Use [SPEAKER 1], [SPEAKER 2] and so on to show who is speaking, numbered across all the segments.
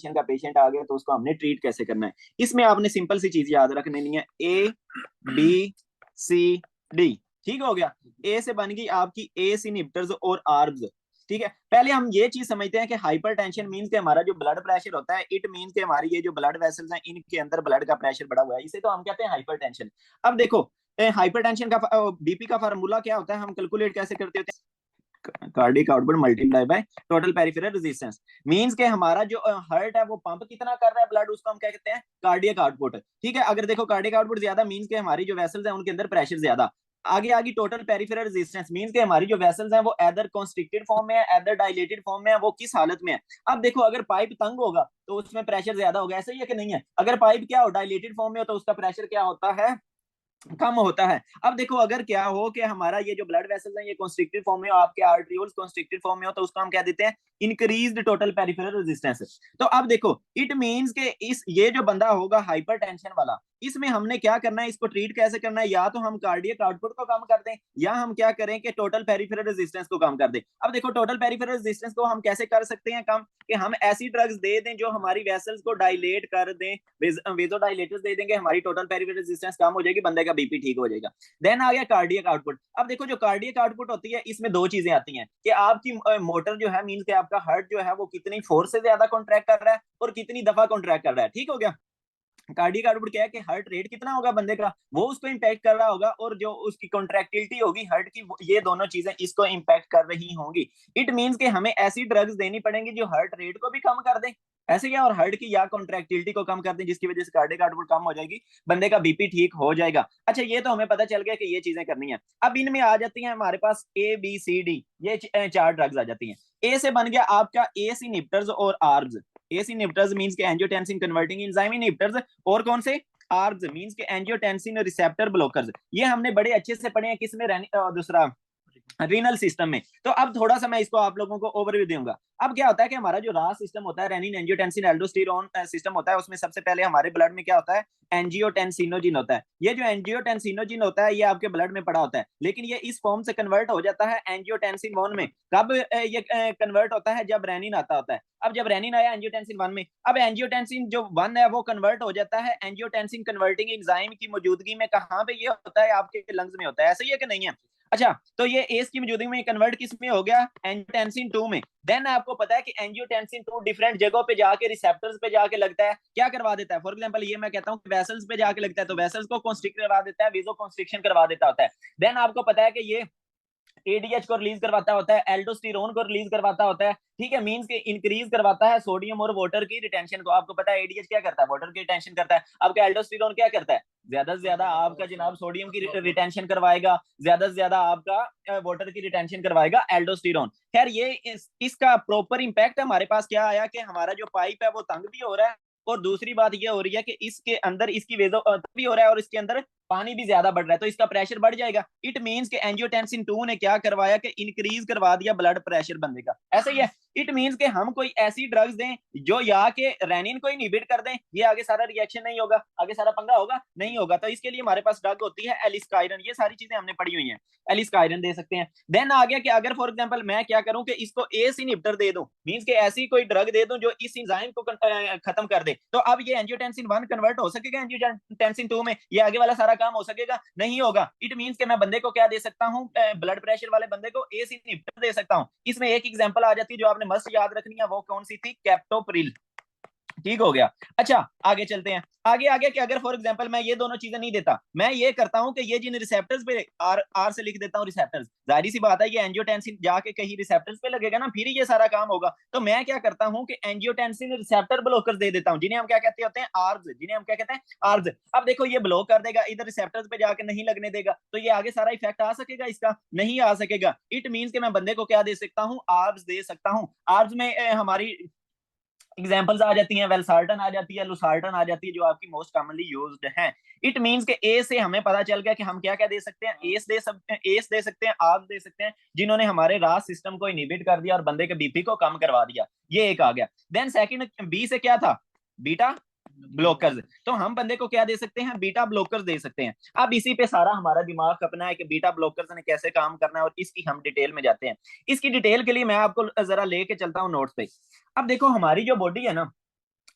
[SPEAKER 1] का पेशेंट आ गया तो उसको हमने ट्रीट कैसे करना है। इसमें आपने सिंपल सी चीज याद रखनी है, ए बी सी डी। ठीक हो गया। ए से बन गई आपकी एस इनहिबिटर्स और आर्ब्स। ठीक है, पहले हम ये चीज समझते हैं कि हाइपरटेंशन मींस के हमारा जो ब्लड प्रेशर होता है, इट मींस के हमारी ये जो ब्लड वेसल्स हैं इनके अंदर ब्लड का प्रेशर बढ़ा हुआ है, इसे तो हम कहते हैं हाइपरटेंशन। अब देखो हाइपरटेंशन का बीपी का फार्मूला क्या होता है, हम कैलकुलेट कैसे करते होते हैं, cardiac output multiply by total peripheral resistance. Means के हमारा जो हार्ट है वो पंप कितना कर रहा है ब्लड, उसको हम क्या कहते हैं, कार्डियक आउटपुट। ठीक है, अगर देखो कार्डियक आउटपुट ज्यादा मींस के हमारी जो वेसल्स हैं उनके अंदर प्रेशर ज्यादा। आगे आगे टोटल पेरिफेरल रेजिस्टेंस मींस के हमारी जो वेसल्स हैं वो एदर कॉन्स्ट्रिक्टेड फॉर्म में है एदर डायलेटेड फॉर्म में है, वो किस हालत में है। अब देखो अगर पाइप तंग होगा तो उसमें प्रेशर ज्यादा होगा, ऐसा ही है कि नहीं है। अगर पाइप क्या हो, डायलेटेड फॉर्म में हो तो उसका प्रेशर क्या होता है, कम होता है। अब देखो अगर क्या हो कि हमारा ये जो ब्लड वेसल्स हैं ये कॉन्स्ट्रिक्टेड फॉर्म में हो, आपके आर्टरियोल्स कॉन्स्ट्रिक्टेड फॉर्म में हो, तो उसको हम क्या देते हैं, इंक्रीज्ड टोटल पेरिफेरल रेजिस्टेंस। तो अब देखो इट मींस के इस ये जो बंदा होगा हाइपरटेंशन वाला, इसमें हमने क्या करना है, इसको ट्रीट कैसे करना है, या तो हम कार्डियक आउटपुट को कम कर दें या हम क्या करें कि टोटल पेरिफेरल रेजिस्टेंस को कम कर दें। अब देखो टोटल पेरिफेरल रेजिस्टेंस को हम कैसे कर सकते हैं कम, कि हम ऐसी ड्रग्स दे दें जो हमारी वेसल्स को डायलेट कर दें, वेजोडाइलेटर्स दे देंगे, हमारी टोटल पेरिफेरल रेजिस्टेंस कम हो जाएगी, बंदे का बीपी ठीक हो जाएगा। देन आ गया कार्डियक आउटपुट। अब देखो जो कार्डियक आउटपुट होती है इसमें दो चीजें आती हैं कि आपकी मोटर जो है मींस के आपका हार्ट जो है वो कितनी फोर्स से ज्यादा कॉन्ट्रैक्ट कर रहा है और कितनी दफा कॉन्ट्रैक्ट कर रहा है। ठीक हो गया। कार्डियक आउटपुट क्या है कि हार्ट रेट कितना होगा बंदे का, वो उसको इंपैक्ट कर रहा होगा, और जो उसकी कॉन्ट्रैक्टिलिटी होगी हार्ट की, ये दोनों चीजें इसको इंपैक्ट कर रही होंगी। इट मींस कि हमें ऐसी ड्रग्स देनी पड़ेंगी जो हार्ट रेट को भी कम कर दें, ऐसे क्या, और हार्ट की या कॉन्ट्रैक्टिलिटी को कम कर दें, जिसकी वजह से कार्डियक आउटपुट कम हो जाएगी, बंदे का बीपी ठीक हो जाएगा। अच्छा ये तो हमें पता चल गया कि ये चीजें करनी है। अब इनमें आ जाती हैं हमारे पास ए बी सी डी, ये चार ड्रग्स आ जाती हैं। ए से बन गया आपका एस इनहिबिटर्स और आर्ब्स। एस इनहिबिटर्स मींस के एंजियोटेंसिन कन्वर्टिंग एंजाइम इनहिबिटर्स, और कौन से, आर्ब्स मींस के एंजियोटेंसिन रिसेप्टर ब्लॉकर्स। ये हमने बड़े अच्छे से पढ़े हैं किसमें, दूसरा रीनल सिस्टम में। तो अब थोड़ा सा मैं इसको आप लोगों को ओवरव्यू दूंगा। अब क्या होता है कि हमारा जो रास सिस्टम होता है, रेनिन एंजियोटेंसिन एल्डोस्टेरोन सिस्टम होता है, उसमें सबसे पहले हमारे ब्लड में क्या होता है, एंजियोटेंसिनोजिन होता है। ये जो एंजियोटेंसिनोजिन होता है ये आपके ब्लड में पड़ा होता है, लेकिन ये इस फॉर्म से कन्वर्ट हो जाता है एंजियोटेंसिन 1 में। कब ये कन्वर्ट होता है, जब रेनिन आता होता है। अब जब रेनिन आया एंजियोटेंसिन 1 में, अब एंजियोटेंसिन जो 1 है वो कन्वर्ट हो जाता है एंजियोटेंसिन कन्वर्टिंग एंजाइम की मौजूदगी में। कहां पे ये होता है, आपके लंग्स में होता है, ऐसा ही है कि नहीं है। अच्छा तो ये एस की मौजूदगी में कन्वर्ट किस में हो गया, एंजियोटेंसिन 2 में। देन आपको पता है कि एंजियोटेंसिन 2 डिफरेंट जगहों पे जाके रिसेप्टर्स पे जाके लगता है, क्या करवा देता है, फॉर एग्जांपल ये मैं कहता हूं कि वेसल्स पे जाके लगता है, तो वेसल्स को कॉन्स्ट्रिक्ट करवा देता है, वेजो कॉन्स्ट्रिक्शन करवा देता होता है। देन आपको पता है कि ये एडीएच को रिलीज करवाता होता है, एल्डोस्टेरोन को रिलीज करवाता होता है। ठीक है, मींस के इंक्रीज करवाता है सोडियम और वाटर की रिटेंशन को। आपको पता है एडीएच क्या करता है, वाटर की रिटेंशन करता है। आपका एल्डोस्टेरोन क्या करता है, ज्यादा से ज्यादा आपका जनाब सोडियम की रिटेंशन करवाएगा, ज्यादा से ज्यादा आपका वाटर की रिटेंशन करवाएगा एल्डोस्टेरोन। खैर ये इसका प्रॉपर इंपैक्ट हमारे पास क्या आया कि हमारा जो पाइप है वो तंग भी हो रहा है, और दूसरी बात ये हो रही है कि इसके अंदर इसकी वेजो भी हो रहा है और इसके अंदर पानी भी ज्यादा बढ़ रहा है, तो इसका प्रेशर बढ़ जाएगा। इट मींस के एंजियोटेंसिन 2 ने क्या करवाया कि इंक्रीज करवा दिया ब्लड प्रेशर बंदे का, ऐसा ही है। इट मींस के हम कोई ऐसी ड्रग्स दें जो या के रेनिन को इनहिबिट कर दें, ये आगे सारा रिएक्शन नहीं होगा, आगे सारा पंगा होगा नहीं होगा। तो इसके लिए हमारे पास ड्रग होती है एलिस्काइरन, ये सारी चीजें हमने पढ़ी हुई हैं, एलिस्काइरन दे सकते हैं। देन आ गया कि अगर फॉर एग्जांपल मैं क्या करूं कि इसको एस इनहिबिटर दे दूं, मींस के ऐसी कोई ड्रग दे दूं जो इस एंजाइम को खत्म कर दे, तो अब ये एंजियोटेंसिन 1 कन्वर्ट हो सकेगा एंजियोटेंसिन 2 में, ये आगे वाला सारा काम हो सकेगा नहीं होगा। इट मींस के मैं बंदे को क्या दे सकता हूं, ब्लड प्रेशर वाले बंदे को एस इनहिबिटर दे सकता हूं। इसमें एक एग्जांपल आ जाती है जो आपने मस्त याद रखनी है, वो कौन सी थी, कैप्टोप्रिल। ठीक हो गया। अच्छा आगे चलते हैं, आगे आगे कि अगर फॉर एग्जांपल मैं ये दोनों चीजें नहीं देता, मैं ये करता हूं कि ये जिन रिसेप्टर्स पे आर आर से लिख देता हूं रिसेप्टर्स, जाहिर सी बात है ये एंजियोटेंसिन जाके कहीं रिसेप्टर्स पे लगेगा ना, फिर ये सारा काम होगा। तो मैं क्या करता हूं कि एंजियोटेंसिन रिसेप्टर ब्लॉकर्स दे देता हूं, जिन्हें हम क्या कहते होते हैं, आर्ब्स, जिन्हें हम क्या कहते हैं, आर्ब्स। अब देखो ये ब्लॉक कर देगा, इधर रिसेप्टर्स पे जाके नहीं लगने देगा, तो ये आगे सारा इफेक्ट आ सकेगा, इसका नहीं आ सकेगा। इट मींस के मैं बंदे को क्या दे सकता हूं, आर्ब्स दे सकता हूं। आर्ब्स में हमारी एग्जाम्पल्स आ जाती हैं, वेलसार्टन आ जाती है, लुसार्टन आ जाती है, जो आपकी मोस्ट कॉमनली यूज्ड हैं। इट मींस के ए से हमें पता चल गया कि हम क्या क्या दे सकते हैं, एस दे सकते हैं, एस दे सकते हैं, आर्ब्स दे सकते हैं, जिन्होंने हमारे रास सिस्टम को इनहिबिट कर दिया और बंदे के बीपी को कम करवा दिया, ये एक आ गया। देन सेकंड बी से क्या था, बीटा ब्लॉकर्स। तो हम बंदे को क्या दे सकते हैं, बीटा ब्लॉकर्स दे सकते हैं। अब इसी पे सारा हमारा दिमाग खपना है कि बीटा ब्लॉकर्स ने कैसे काम करना है, और इसकी हम डिटेल में जाते हैं। इसकी डिटेल के लिए मैं आपको जरा लेके चलता हूँ नोट्स पे। अब देखो हमारी जो बॉडी है ना,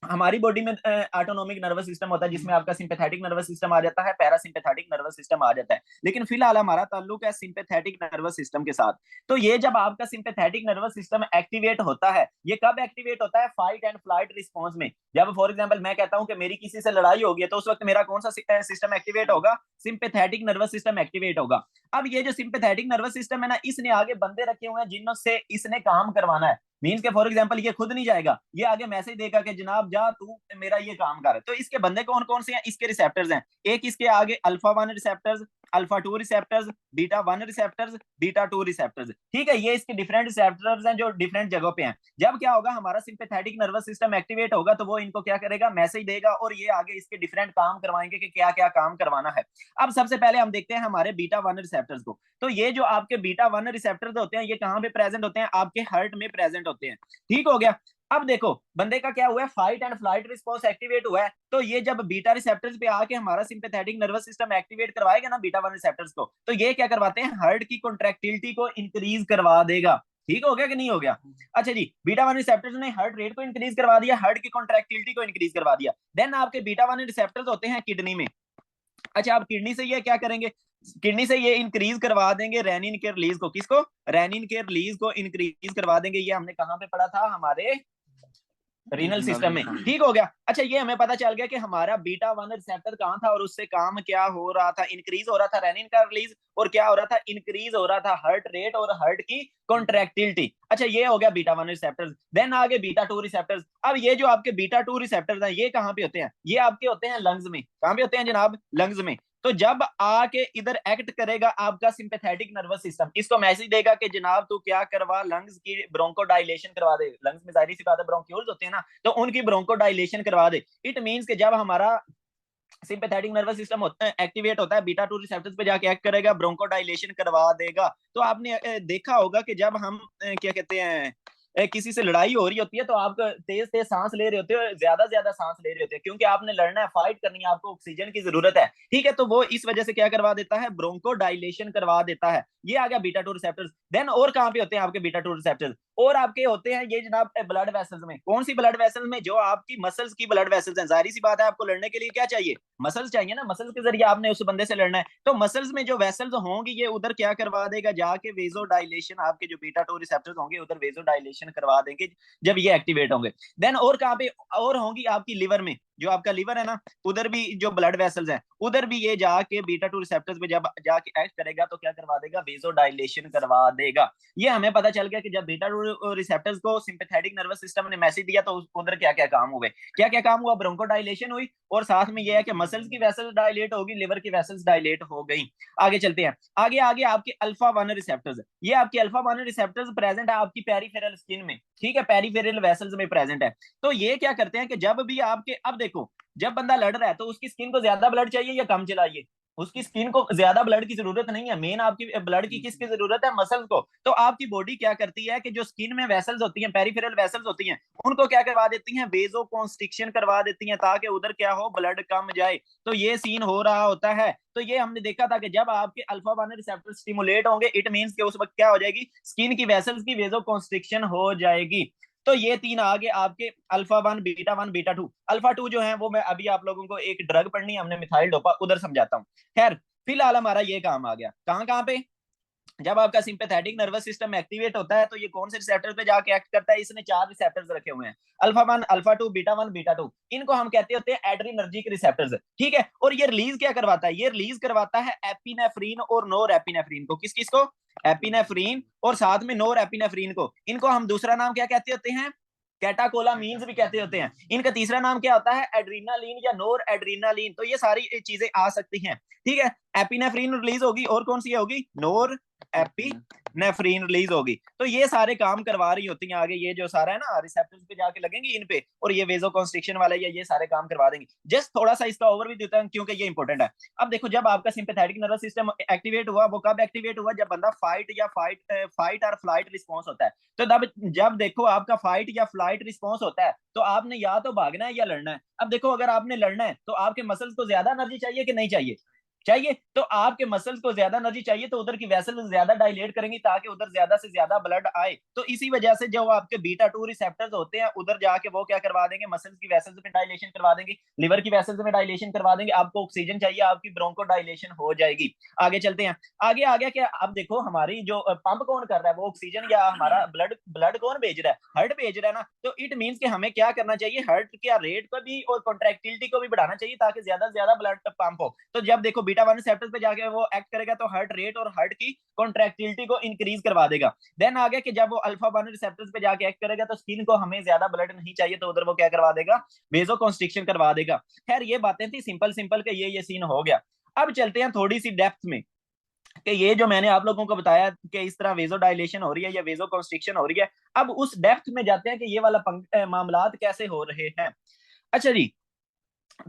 [SPEAKER 1] हमारी बॉडी में ऑटोनॉमिक नर्वस सिस्टम होता है जिसमें आपका सिंपैथेटिक नर्वस सिस्टम आ जाता है, पैरासिम्पैथेटिक नर्वस सिस्टम आ जाता है, लेकिन फिलहाल हमारा ताल्लुक है सिंपैथेटिक नर्वस सिस्टम के साथ। तो ये जब आपका सिंपैथेटिक नर्वस सिस्टम एक्टिवेट होता है, ये कब एक्टिवेट होता है? फाइट एंड फ्लाइट रिस्पॉन्स में। जब फॉर एग्जाम्पल मैं कहता हूं कि मेरी किसी से लड़ाई होगी, तो उस वक्त मेरा कौन सा सिस्टम एक्टिवेट होगा? सिंपैथेटिक नर्वस सिस्टम एक्टिवेट होगा। अब ये जो सिंपैथेटिक नर्वस सिस्टम है ना, इसने आगे बंदे रखे हुए हैं जिनसे इसने काम करवाना है। मीन्स के फॉर एग्जांपल ये खुद नहीं जाएगा, ये आगे मैसेज देगा कि जनाब जा तू मेरा ये काम कर। तो इसके बंदे कौन कौन से हैं? इसके रिसेप्टर्स हैं। एक इसके आगे alpha 1 receptors, alpha 2 receptors, beta 1 receptors, beta 2 receptors. ठीक है, ये इसके डिफरेंट रिसेप्टर्स हैं जो डिफरेंट जगहों पे हैं। जब क्या होगा, हमारा सिंपैथेटिक नर्वस सिस्टम एक्टिवेट होगा तो वो इनको क्या करेगा? मैसेज देगा, और ये आगे इसके डिफरेंट काम करवाएंगे कि क्या क्या काम करवाना है। अब सबसे पहले हम देखते हैं हमारे बीटा 1 रिसेप्टर्स को। तो ये जो आपके बीटा 1 रिसेप्टर्स होते हैं, ये कहां पे प्रेजेंट होते हैं? आपके हार्ट में प्रेजेंट होते हैं। ठीक हो गया। अब देखो बंदे का क्या हुआ है, fight and flight response activate हुआ है। तो ये जब बीटा रिसेप्टर्स पे आके हमारा सिंपैथेटिक नर्वस सिस्टम एक्टिवेट करवाएगा ना बीटा 1 रिसेप्टर्स को, तो ये क्या करवाते हैं? हार्ट की कॉन्ट्रैक्टिलिटी को इंक्रीज करवा देगा। ठीक हो गया कि नहीं हो गया? अच्छा जी, बीटा 1 रिसेप्टर्स ने हार्ट रेट को इंक्रीज करवा दिया, हार्ट की कॉन्ट्रैक्टिलिटी को इंक्रीज करवा दिया। देन आपके बीटा 1 रिसेप्टर्स होते हैं किडनी में। अच्छा, आप किडनी से ये क्या करेंगे? किडनी से ये इंक्रीज करवा देंगे रेनिन के रिलीज को। किसको? रेनिन के रिलीज को इंक्रीज करवा देंगे। ये हमने कहां पे पढ़ा था? हमारे रीनल सिस्टम में। ठीक हो गया। अच्छा, ये हमें पता चल गया कि हमारा बीटा 1 रिसेप्टर कहां था और उससे काम क्या हो रहा था? इंक्रीज हो रहा था रेनिन का रिलीज, और क्या हो रहा था? इंक्रीज हो रहा था हार्ट रेट और हार्ट की कॉन्ट्रैक्टिलिटी। अच्छा, ये हो गया बीटा 1 रिसेप्टर्स। देन आगे बीटा 2 रिसेप्टर्स। अब ये जो आपके बीटा 2 रिसेप्टर्स हैं, ये कहां पे होते हैं? ये आपके होते हैं लंग्स में। कहां पे होते हैं जनाब? लंग्स में। तो जब आके इधर एक्ट करेगा आपका सिंपैथेटिक नर्वस सिस्टम, इसको मैसेज देगा कि जनाब तू क्या करवा, लंग्स की ब्रोंको डायलेशन करवा दे। लंग्स में जाहिर सी बात है ब्रोंक्यूल्स होते हैं ना, तो उनकी ब्रोंको डायलेशन करवा दे। इट मींस कि जब हमारा सिंपैथेटिक नर्वस सिस्टम होता है एक्टिवेट होता है, बीटा 2 रिसेप्टर्स पे जाके एक्ट करेगा, ब्रोंको डायलेशन करवा देगा। तो आपने देखा होगा कि जब हम क्या कहते हैं, किसी से लड़ाई हो रही होती है तो आप तेज तेज सांस ले रहे होते हो, ज्यादा ज्यादा सांस ले रहे होते हैं, क्योंकि आपने लड़ना है, फाइट करनी है, आपको ऑक्सीजन की जरूरत है। ठीक है, तो वो इस वजह से क्या करवा देता है? ब्रोंको डायलेशन करवा देता है। ये आ गया बीटा 2 रिसेप्टर्स। देन और कहां पे होते हैं आपके बीटा 2 रिसेप्टर्स? और आपके होते हैं ये जनाब ब्लड वेसल्स में। कौन सी ब्लड वेसल्स में? जो आपकी मसल्स की ब्लड वेसल्स हैं। जाहिर सी बात है, आपको लड़ने के लिए क्या चाहिए? मसल्स चाहिए ना, मसल्स के जरिए आपने उस बंदे से लड़ना है। तो मसल्स में जो वेसल्स होंगी, ये उधर क्या करवा देगा? जाके वेजो डायलेशन, आपके जो बीटा 2 रिसेप्टर्स होंगे उधर वेजो डायलेशन करवा देंगे जब ये एक्टिवेट होंगे। देन और कहां पे और होंगी? आपकी लिवर में। जो आपका लिवर है ना, उधर भी जो ब्लड वेसल्स हैं, उधर भी ये जाके बीटा 2 रिसेप्टर्स पे जब जाके एक्ट करेगा तो क्या करवा देगा? वेजो डायलेशन करवा देगा। ये हमें पता चल गया कि जब बीटा 2 रिसेप्टर्स को सिंपैथेटिक नर्वस सिस्टम ने मैसेज दिया तो उधर क्या क्या काम हुए? क्या क्या काम हुआ? ब्रोंको डायलेशन हुई, और साथ में ये है कि मसल्स की वेसल्स डायलेट होगी, लिवर की वेसल्स डायलेट हो गई। आगे चलते हैं। आगे आगे आपके अल्फा 1 रिसेप्टर्स। ये आपके अल्फा 1 रिसेप्टर्स प्रेजेंट है आपकी पेरिफेरल स्किन में। ठीक है, पेरिफेरल वेसल्स में प्रेजेंट है। तो ये क्या करते हैं कि जब भी आपके, अब देखो, जब बंदा लड़ रहा है तो उसकी स्किन को ज्यादा ब्लड चाहिए या कम चाहिए? उसकी स्किन को ज्यादा ब्लड की जरूरत नहीं है, मेन आपकी ब्लड की किसकी जरूरत है? मसल्स को। तो आपकी बॉडी क्या करती है कि जो स्किन में वेसल्स होती हैं, पेरिफेरल वेसल्स होती हैं, उनको क्या करवा देती हैं? वेजो कॉन्स्ट्रिक्शन करवा देती हैं, ताकि उधर क्या हो? ब्लड कम जाए। तो ये सीन हो रहा होता है। तो ये हमने देखा था कि जब आपके अल्फा 1 रिसेप्टर स्टिमुलेट होंगे, इट मींस कि उस वक्त क्या हो जाएगी? स्किन की वेसल्स की वेजो कॉन्स्ट्रिक्शन हो जाएगी। तो ये तीन आगे आपके अल्फा 1, बीटा 1, बीटा 2। अल्फा 2 जो है वो मैं अभी आप लोगों को एक ड्रग पढ़नी है, हमने मिथाइल डोपा, उधर समझाता हूँ। खैर, फिलहाल हमारा ये काम आ गया कहां कहां पे? जब आपका सिंपैथेटिक नर्वस सिस्टम एक्टिवेट होता है तो ये कौन से रिसेप्टर पे जाके एक्ट करता है? इसने 4 रिसेप्टर्स रखे हुए हैं, अल्फा 1, अल्फा 2, बीटा 1, बीटा 2। इनको हम कहते होते हैं एड्रीनर्जिक रिसेप्टर्स। ठीक है, और ये रिलीज क्या करवाता है? ये रिलीज करवाता है एपिनेफ्रीन और नोर एपिनेफ्रीन को। किस किस को? एपिनेफ्रीन और साथ में नोर एपिनेफ्रीन को। इनको हम दूसरा नाम क्या कहते होते हैं? कैटाकोलामीन्स भी कहते होते हैं। इनका तीसरा नाम क्या होता है? एड्रीनालीन या नोर एड्रीनालीन। तो ये सारी चीजें आ सकती हैं। ठीक है, एपिनेफ्रीन रिलीज होगी, और कौन सी होगी? नोर एपिनेफ्रीन रिलीज होगी। तो ये सारे काम करवा रही होती हैं आगे, ये जो सारा है ना रिसेप्टर्स पे जाके लगेंगी इन पे, और ये वेजो कॉन्स्ट्रिक्शन वाला ये सारे काम करवा देंगे। जस्ट थोड़ा सा इसका ओवरव्यू देता हूं क्योंकि ये इंपॉर्टेंट है। अब देखो, जब आपका सिंपैथेटिक नर्वस सिस्टम एक्टिवेट हुआ, वो कब एक्टिवेट हुआ? जब बंदा फाइट और फ्लाइट रिस्पॉन्स होता है। तो जब देखो आपका फाइट या फ्लाइट रिस्पॉन्स होता है, तो आपने या तो भागना है या लड़ना है। अब देखो, अगर आपने लड़ना है तो आपके मसल्स को ज्यादा एनर्जी चाहिए कि नहीं चाहिए? चाहिए, तो आपके मसल्स को ज्यादा एनर्जी चाहिए तो उधर की वेसल्स ज्यादा डायलेट करेंगी ताकि उधर ज्यादा से ज्यादा ब्लड आए। तो इसी वजह से जो आपके बीटा 2 रिसेप्टर्स होते हैं उधर जाके वो क्या करवा देंगे, मसल्स की वेसल्स में डायलेशन करवा देंगे, लिवर की वेसल्स में डायलेशन करवा देंगे, आपको ऑक्सीजन चाहिए, आपकी ब्रोंको डायलेशन हो जाएगी। आगे चलते हैं, आगे आ गया कि अब देखो हमारी जो पंप कौन कर रहा है, वो ऑक्सीजन या हमारा ब्लड ब्लड कौन भेज रहा है, हार्ट भेज रहा है ना। तो इट मींस कि हमें क्या करना चाहिए, हार्ट के रेट को भी और कॉन्ट्रैक्टिलिटी को भी बढ़ाना चाहिए ताकि ज्यादा से ज्यादा ब्लड पंप हो। तो जब देखो बीटा 1 रिसेप्टर्स पे जाके वो एक्ट करेगा तो हार्ट रेट और हार्ट की कॉन्ट्रैक्टिलिटी को इंक्रीज करवा देगा। देन आ गया कि जब वो अल्फा 1 रिसेप्टर्स पे जाके एक्ट करेगा तो स्किन को हमें ज्यादा ब्लड नहीं चाहिए तो उधर वो क्या करवा देगा, वेजो कॉन्स्ट्रिक्शन करवा देगा। खैर ये बातें थी सिंपल सिंपल के ये सीन हो गया। अब चलते हैं थोड़ी सी डेप्थ में कि ये जो मैंने आप लोगों को बताया कि इस तरह वेजो डायलेशन हो रही है या वेजो कॉन्स्ट्रिक्शन हो रही है, अब उस डेप्थ में जाते हैं कि ये वाला मामलात कैसे हो रहे हैं। अच्छा जी,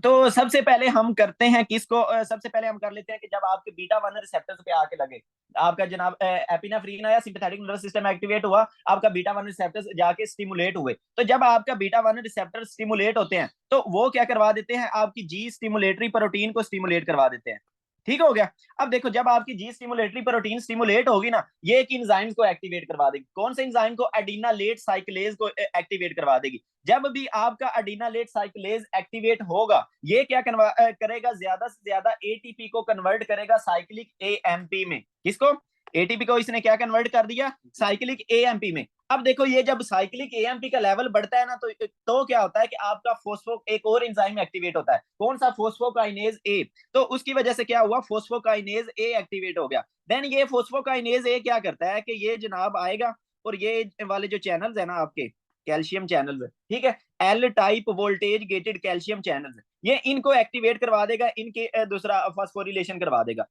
[SPEAKER 1] तो सबसे पहले हम करते हैं किसको, सबसे पहले हम कर लेते हैं कि जब आपके बीटा 1 रिसेप्टर्स पे आके लगे, आपका जनाब एपिनेफ्रीन आया, सिंपैथेटिक नर्वस सिस्टम एक्टिवेट हुआ, आपका बीटा 1 रिसेप्टर्स जाके स्टिमुलेट हुए। तो जब आपका बीटा 1 रिसेप्टर स्टिमुलेट होते हैं तो वो क्या करवा देते हैं, आपकी जी स्टिमुलेटरी प्रोटीन को स्टिमुलेट करवा देते हैं। ठीक हो गया। अब देखो जब आपकी जी स्टिमुलेटरी प्रोटीन स्टिमुलेट होगी ना, ये एक एंजाइम्स को एक्टिवेट करवा देगी। कौन से एंजाइम को, एडिनालेट साइक्लेज को एक्टिवेट करवा देगी। जब भी आपका एडिनालेट साइक्लेज एक्टिवेट होगा, ये क्या करेगा, ज्यादा से ज्यादा एटीपी को कन्वर्ट करेगा साइक्लिक एएमपी में। किसको, एटीपी को इसने क्या कन्वर्ट कर दिया, साइक्लिक एएमपी में। अब देखो ये जब साइक्लिक एएमपी का लेवल बढ़ता है ना तो क्या होता है कि आपका फोस्फो एक और एंजाइम एक्टिवेट होता है। कौन सा, फोस्फोकाइनेज ए। तो उसकी वजह से क्या हुआ, फोस्फोकाइनेज ए एक्टिवेट हो गया। देन ये फोस्फोकाइनेज ए क्या करता है कि ये जनाब आएगा और ये वाले जो चैनल्स है ना आपके कैल्शियम चैनल्स, ठीक है, L type voltage gated calcium channels, ये इनको एक्टिवेट करवा देगा, इनके दूसरा फास्फोरिलेशन करवा देगा।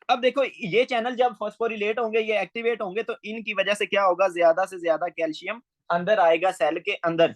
[SPEAKER 1] अब देखो ये चैनल जब फॉस्फोरिलेट होंगे, ये एक्टिवेट होंगे, तो इनकी वजह से क्या होगा, ज्यादा से ज्यादा कैल्शियम अंदर आएगा सेल के अंदर।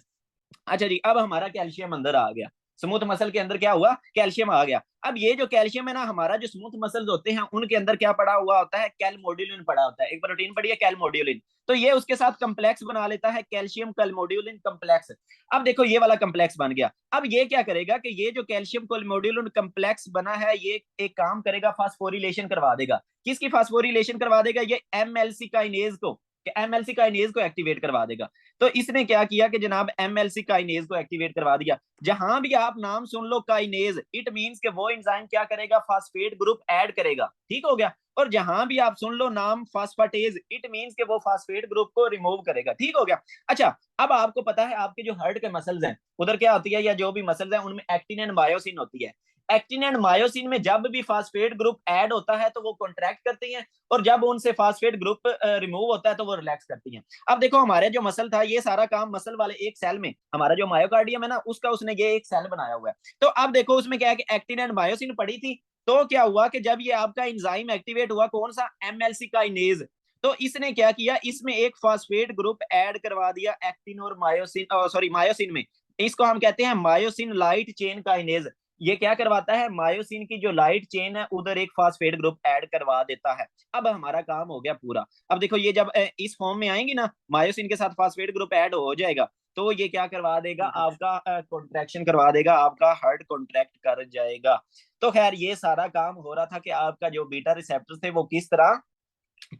[SPEAKER 1] अच्छा जी, अब हमारा कैल्शियम अंदर आ गया, स्मूथ मसल के अंदर क्या हुआ, कैल्शियम आ गया। अब ये जो कैल्शियम है ना, हमारा जो स्मूथ मसल्स होते हैं उनके अंदर क्या पड़ा हुआ होता है, कैलमोड्यूलिन पड़ा होता है, एक प्रोटीन पड़ी है कैलमोड्यूलिन। तो ये उसके साथ कंप्लेक्स बना लेता है, कैल्शियम कैलमोड्यूलिन कंप्लेक्स। अब देखो ये वाला कंप्लेक्स बन गया। अब ये क्या करेगा कि ये जो कैल्शियम कैलमोड्यूलिन कंप्लेक्स बना है, ये एक काम करेगा, फास्फोरिलेशन करवा देगा। किसकी फास्फोरिलेशन करवा देगा, ये एमएलसी काइनेज को, एमएलसी काइनेज को एक्टिवेट करवा देगा। तो इसने क्या किया कि जनाब एमएलसी काइनेज को एक्टिवेट करवा दिया। जहां भी आप नाम सुन लो काइनेज, इट मींस कि वो एंजाइम क्या करेगा, फास्फेट ग्रुप ऐड करेगा। ठीक हो गया। और जहां भी आप सुन लो नाम फास्फाटेज, इट मींस कि वो फास्फेट ग्रुप को रिमूव करेगा। ठीक हो गया। अच्छा, अब आपको पता है आपके जो हार्ट के मसल्स हैं उधर क्या होती है, या जो भी मसल्स हैं उनमें एक्टिन एंड मायोसिन होती है। एक्टिन एंड मायोसिन में जब भी फास्फेट ग्रुप ऐड होता है तो वो कॉन्ट्रैक्ट करती हैं, और जब उनसे फास्फेट ग्रुप रिमूव होता है तो वो रिलैक्स करती हैं। अब देखो हमारे जो मसल था, ये सारा काम मसल वाले एक सेल में, हमारा जो मायोकार्डियम है ना उसका उसने ये एक सेल बनाया हुआ है। तो अब देखो उसमें क्या है कि एक्टिन एंड मायोसिन पड़ी थी। तो क्या हुआ कि जब ये आपका एंजाइम एक्टिवेट हुआ, कौन सा, एमएलसी काइनेज, तो इसने क्या किया, इसमें एक फास्फेट ग्रुप ऐड करवा दिया एक्टिन और मायोसिन, सॉरी मायोसिन में। इसको हम कहते हैं मायोसिन लाइट चेन काइनेज। ये क्या करवाता है, मायोसिन की जो लाइट चेन है उधर एक फास्फेट ग्रुप ऐड करवा देता है। अब हमारा काम हो गया पूरा। अब देखो ये जब इस फॉर्म में आएंगी ना, मायोसिन के साथ फास्फेट ग्रुप ऐड हो जाएगा, तो ये क्या करवा देगा, आपका कॉन्ट्रैक्शन करवा देगा, आपका हार्ट कॉन्ट्रैक्ट कर जाएगा। तो खैर ये सारा काम हो रहा था कि आपका जो बीटा रिसेप्टर थे वो किस तरह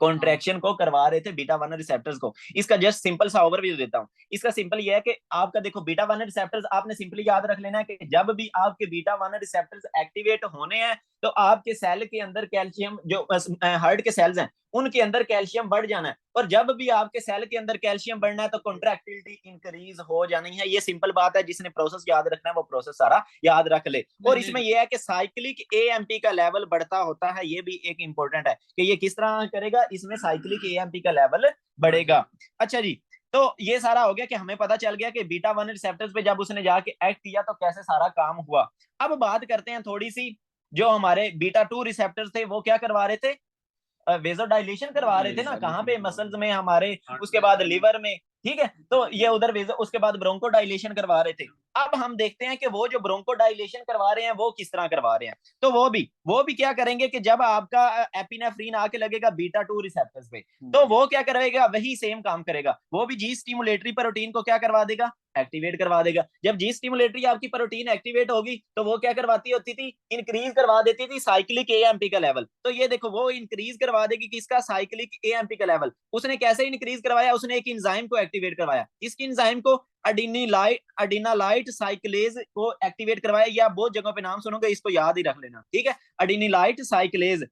[SPEAKER 1] कॉन्ट्रैक्शन को करवा रहे थे बीटा 1 रिसेप्टर्स को। इसका जस्ट सिंपल सा ओवरव्यू देता हूं। इसका सिंपल ये है कि आपका देखो बीटा 1 रिसेप्टर्स आपने सिंपली याद रख लेना है कि जब भी आपके बीटा 1 रिसेप्टर्स एक्टिवेट होने हैं तो आपके सेल के अंदर कैल्शियम, जो हार्ट के सेल्स हैं उनके अंदर कैल्शियम बढ़ जाना है, और जब भी आपके सेल के अंदर कैल्शियम बढ़ना है तो कॉन्ट्रैक्टिलिटी इंक्रीज हो जानी है। ये सिंपल बात है, जिसने प्रोसेस याद रखना है वो प्रोसेस सारा याद रख ले। और इसमें यह है कि साइक्लिक एएमपी का लेवल बढ़ता होता है, ये भी एक इंपॉर्टेंट है कि ये किस तरह करेगा, इसमें साइक्लिक एएमपी का लेवल बढ़ेगा। अच्छा जी, तो ये सारा हो गया कि हमें पता चल गया कि बीटा 1 रिसेप्टर्स पे जब उसने जाके एक्ट किया तो कैसे सारा काम हुआ। अब बात करते हैं थोड़ी सी, जो हमारे बीटा 2 रिसेप्टर्स थे वो क्या करवा रहे थे, वेजो डायलेशन करवा रहे थे ना, कहाँ पे, मसल्स में हमारे, उसके बाद लिवर में। ठीक है, तो ये उधर वेजो, उसके बाद ब्रोंको डायलेशन करवा रहे थे। अब हम देखते हैं कि वो जो ब्रोंकोडाइलेशन करवा रहे हैं वो किस तरह करवा रहे हैं। तो वो भी क्या करेंगे कि जब आपका एपिनेफ्रीन आके लगेगा बीटा 2 रिसेप्टर्स पे, तो वो क्या करेगा, वही सेम काम करेगा, वो भी जी स्टिमुलेटरी प्रोटीन को क्या करवा देगा, एक्टिवेट करवा देगा। जब जी स्टिमुलेटरी आपकी प्रोटीन एक्टिवेट होगी तो वो क्या करवाती होती थी, इंक्रीज करवा देती थी साइक्लिक एएमपी का लेवल। तो ये देखो वो इंक्रीज करवा देगी किसका, साइक्लिक एएमपी का लेवल। उसने कैसे इंक्रीज करवाया, उसने एक एंजाइम को एक्टिवेट करवाया। किसकी एंजाइम को, अडिनालाइट साइक्लेज को एक्टिवेट करवाया। या बहुत जगहों पे नाम सुनोगे, इसको याद ही रख लेना, ठीक है। अडिनालाइट साइक्लेज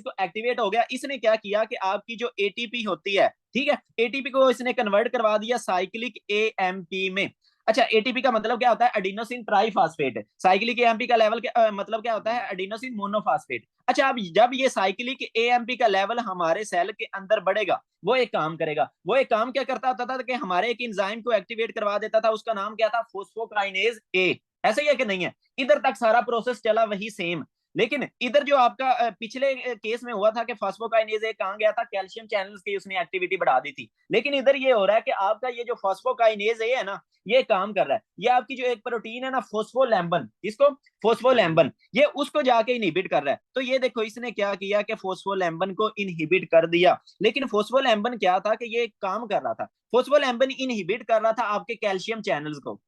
[SPEAKER 1] को एक्टिवेट हो गया। इसने क्या किया कि आपकी जो एटीपी होती है, ठीक है, एटीपी को इसने कन्वर्ट करवा दिया साइक्लिक एएमपी में। अच्छा, एटीपी का मतलब क्या होता है, एडिनोसिन ट्राइफॉस्फेट। साइक्लिक एएमपी का लेवल मतलब क्या होता है, एडिनोसिन मोनोफॉस्फेट। अच्छा, अब जब ये साइक्लिक एएमपी का लेवल हमारे सेल के अंदर बढ़ेगा, वो एक काम करेगा। वो एक काम क्या करता होता था कि हमारे एक एंजाइम को एक्टिवेट करवा देता था, उसका नाम क्या था, फोस्फोकाइनेज ए। ऐसा ही है कि नहीं है, इधर तक सारा प्रोसेस चला वही सेम। लेकिन इधर जो आपका पिछले केस में हुआ था कि फास्फोकाइनेज एक कहां गया था, कैल्शियम चैनल्स की उसने एक्टिविटी बढ़ा दी थी। लेकिन इधर ये हो रहा है कि आपका ये जो फास्फोकाइनेज है ना, ये काम कर रहा है। ये आपकी जो एक प्रोटीन है ना, फोस्फोलैम्बन, इसको फोस्फोलैम्बन, ये उसको जाके इनहिबिट कर रहा है। तो ये देखो इसने क्या किया कि फोस्फोलैम्बन को इनहिबिट कर दिया। लेकिन फोस्फोलैम्बन क्या था कि ये काम कर रहा था, फोस्फोलैम्बन इनहिबिट कर रहा था आपके कैल्शियम चैनल्स को।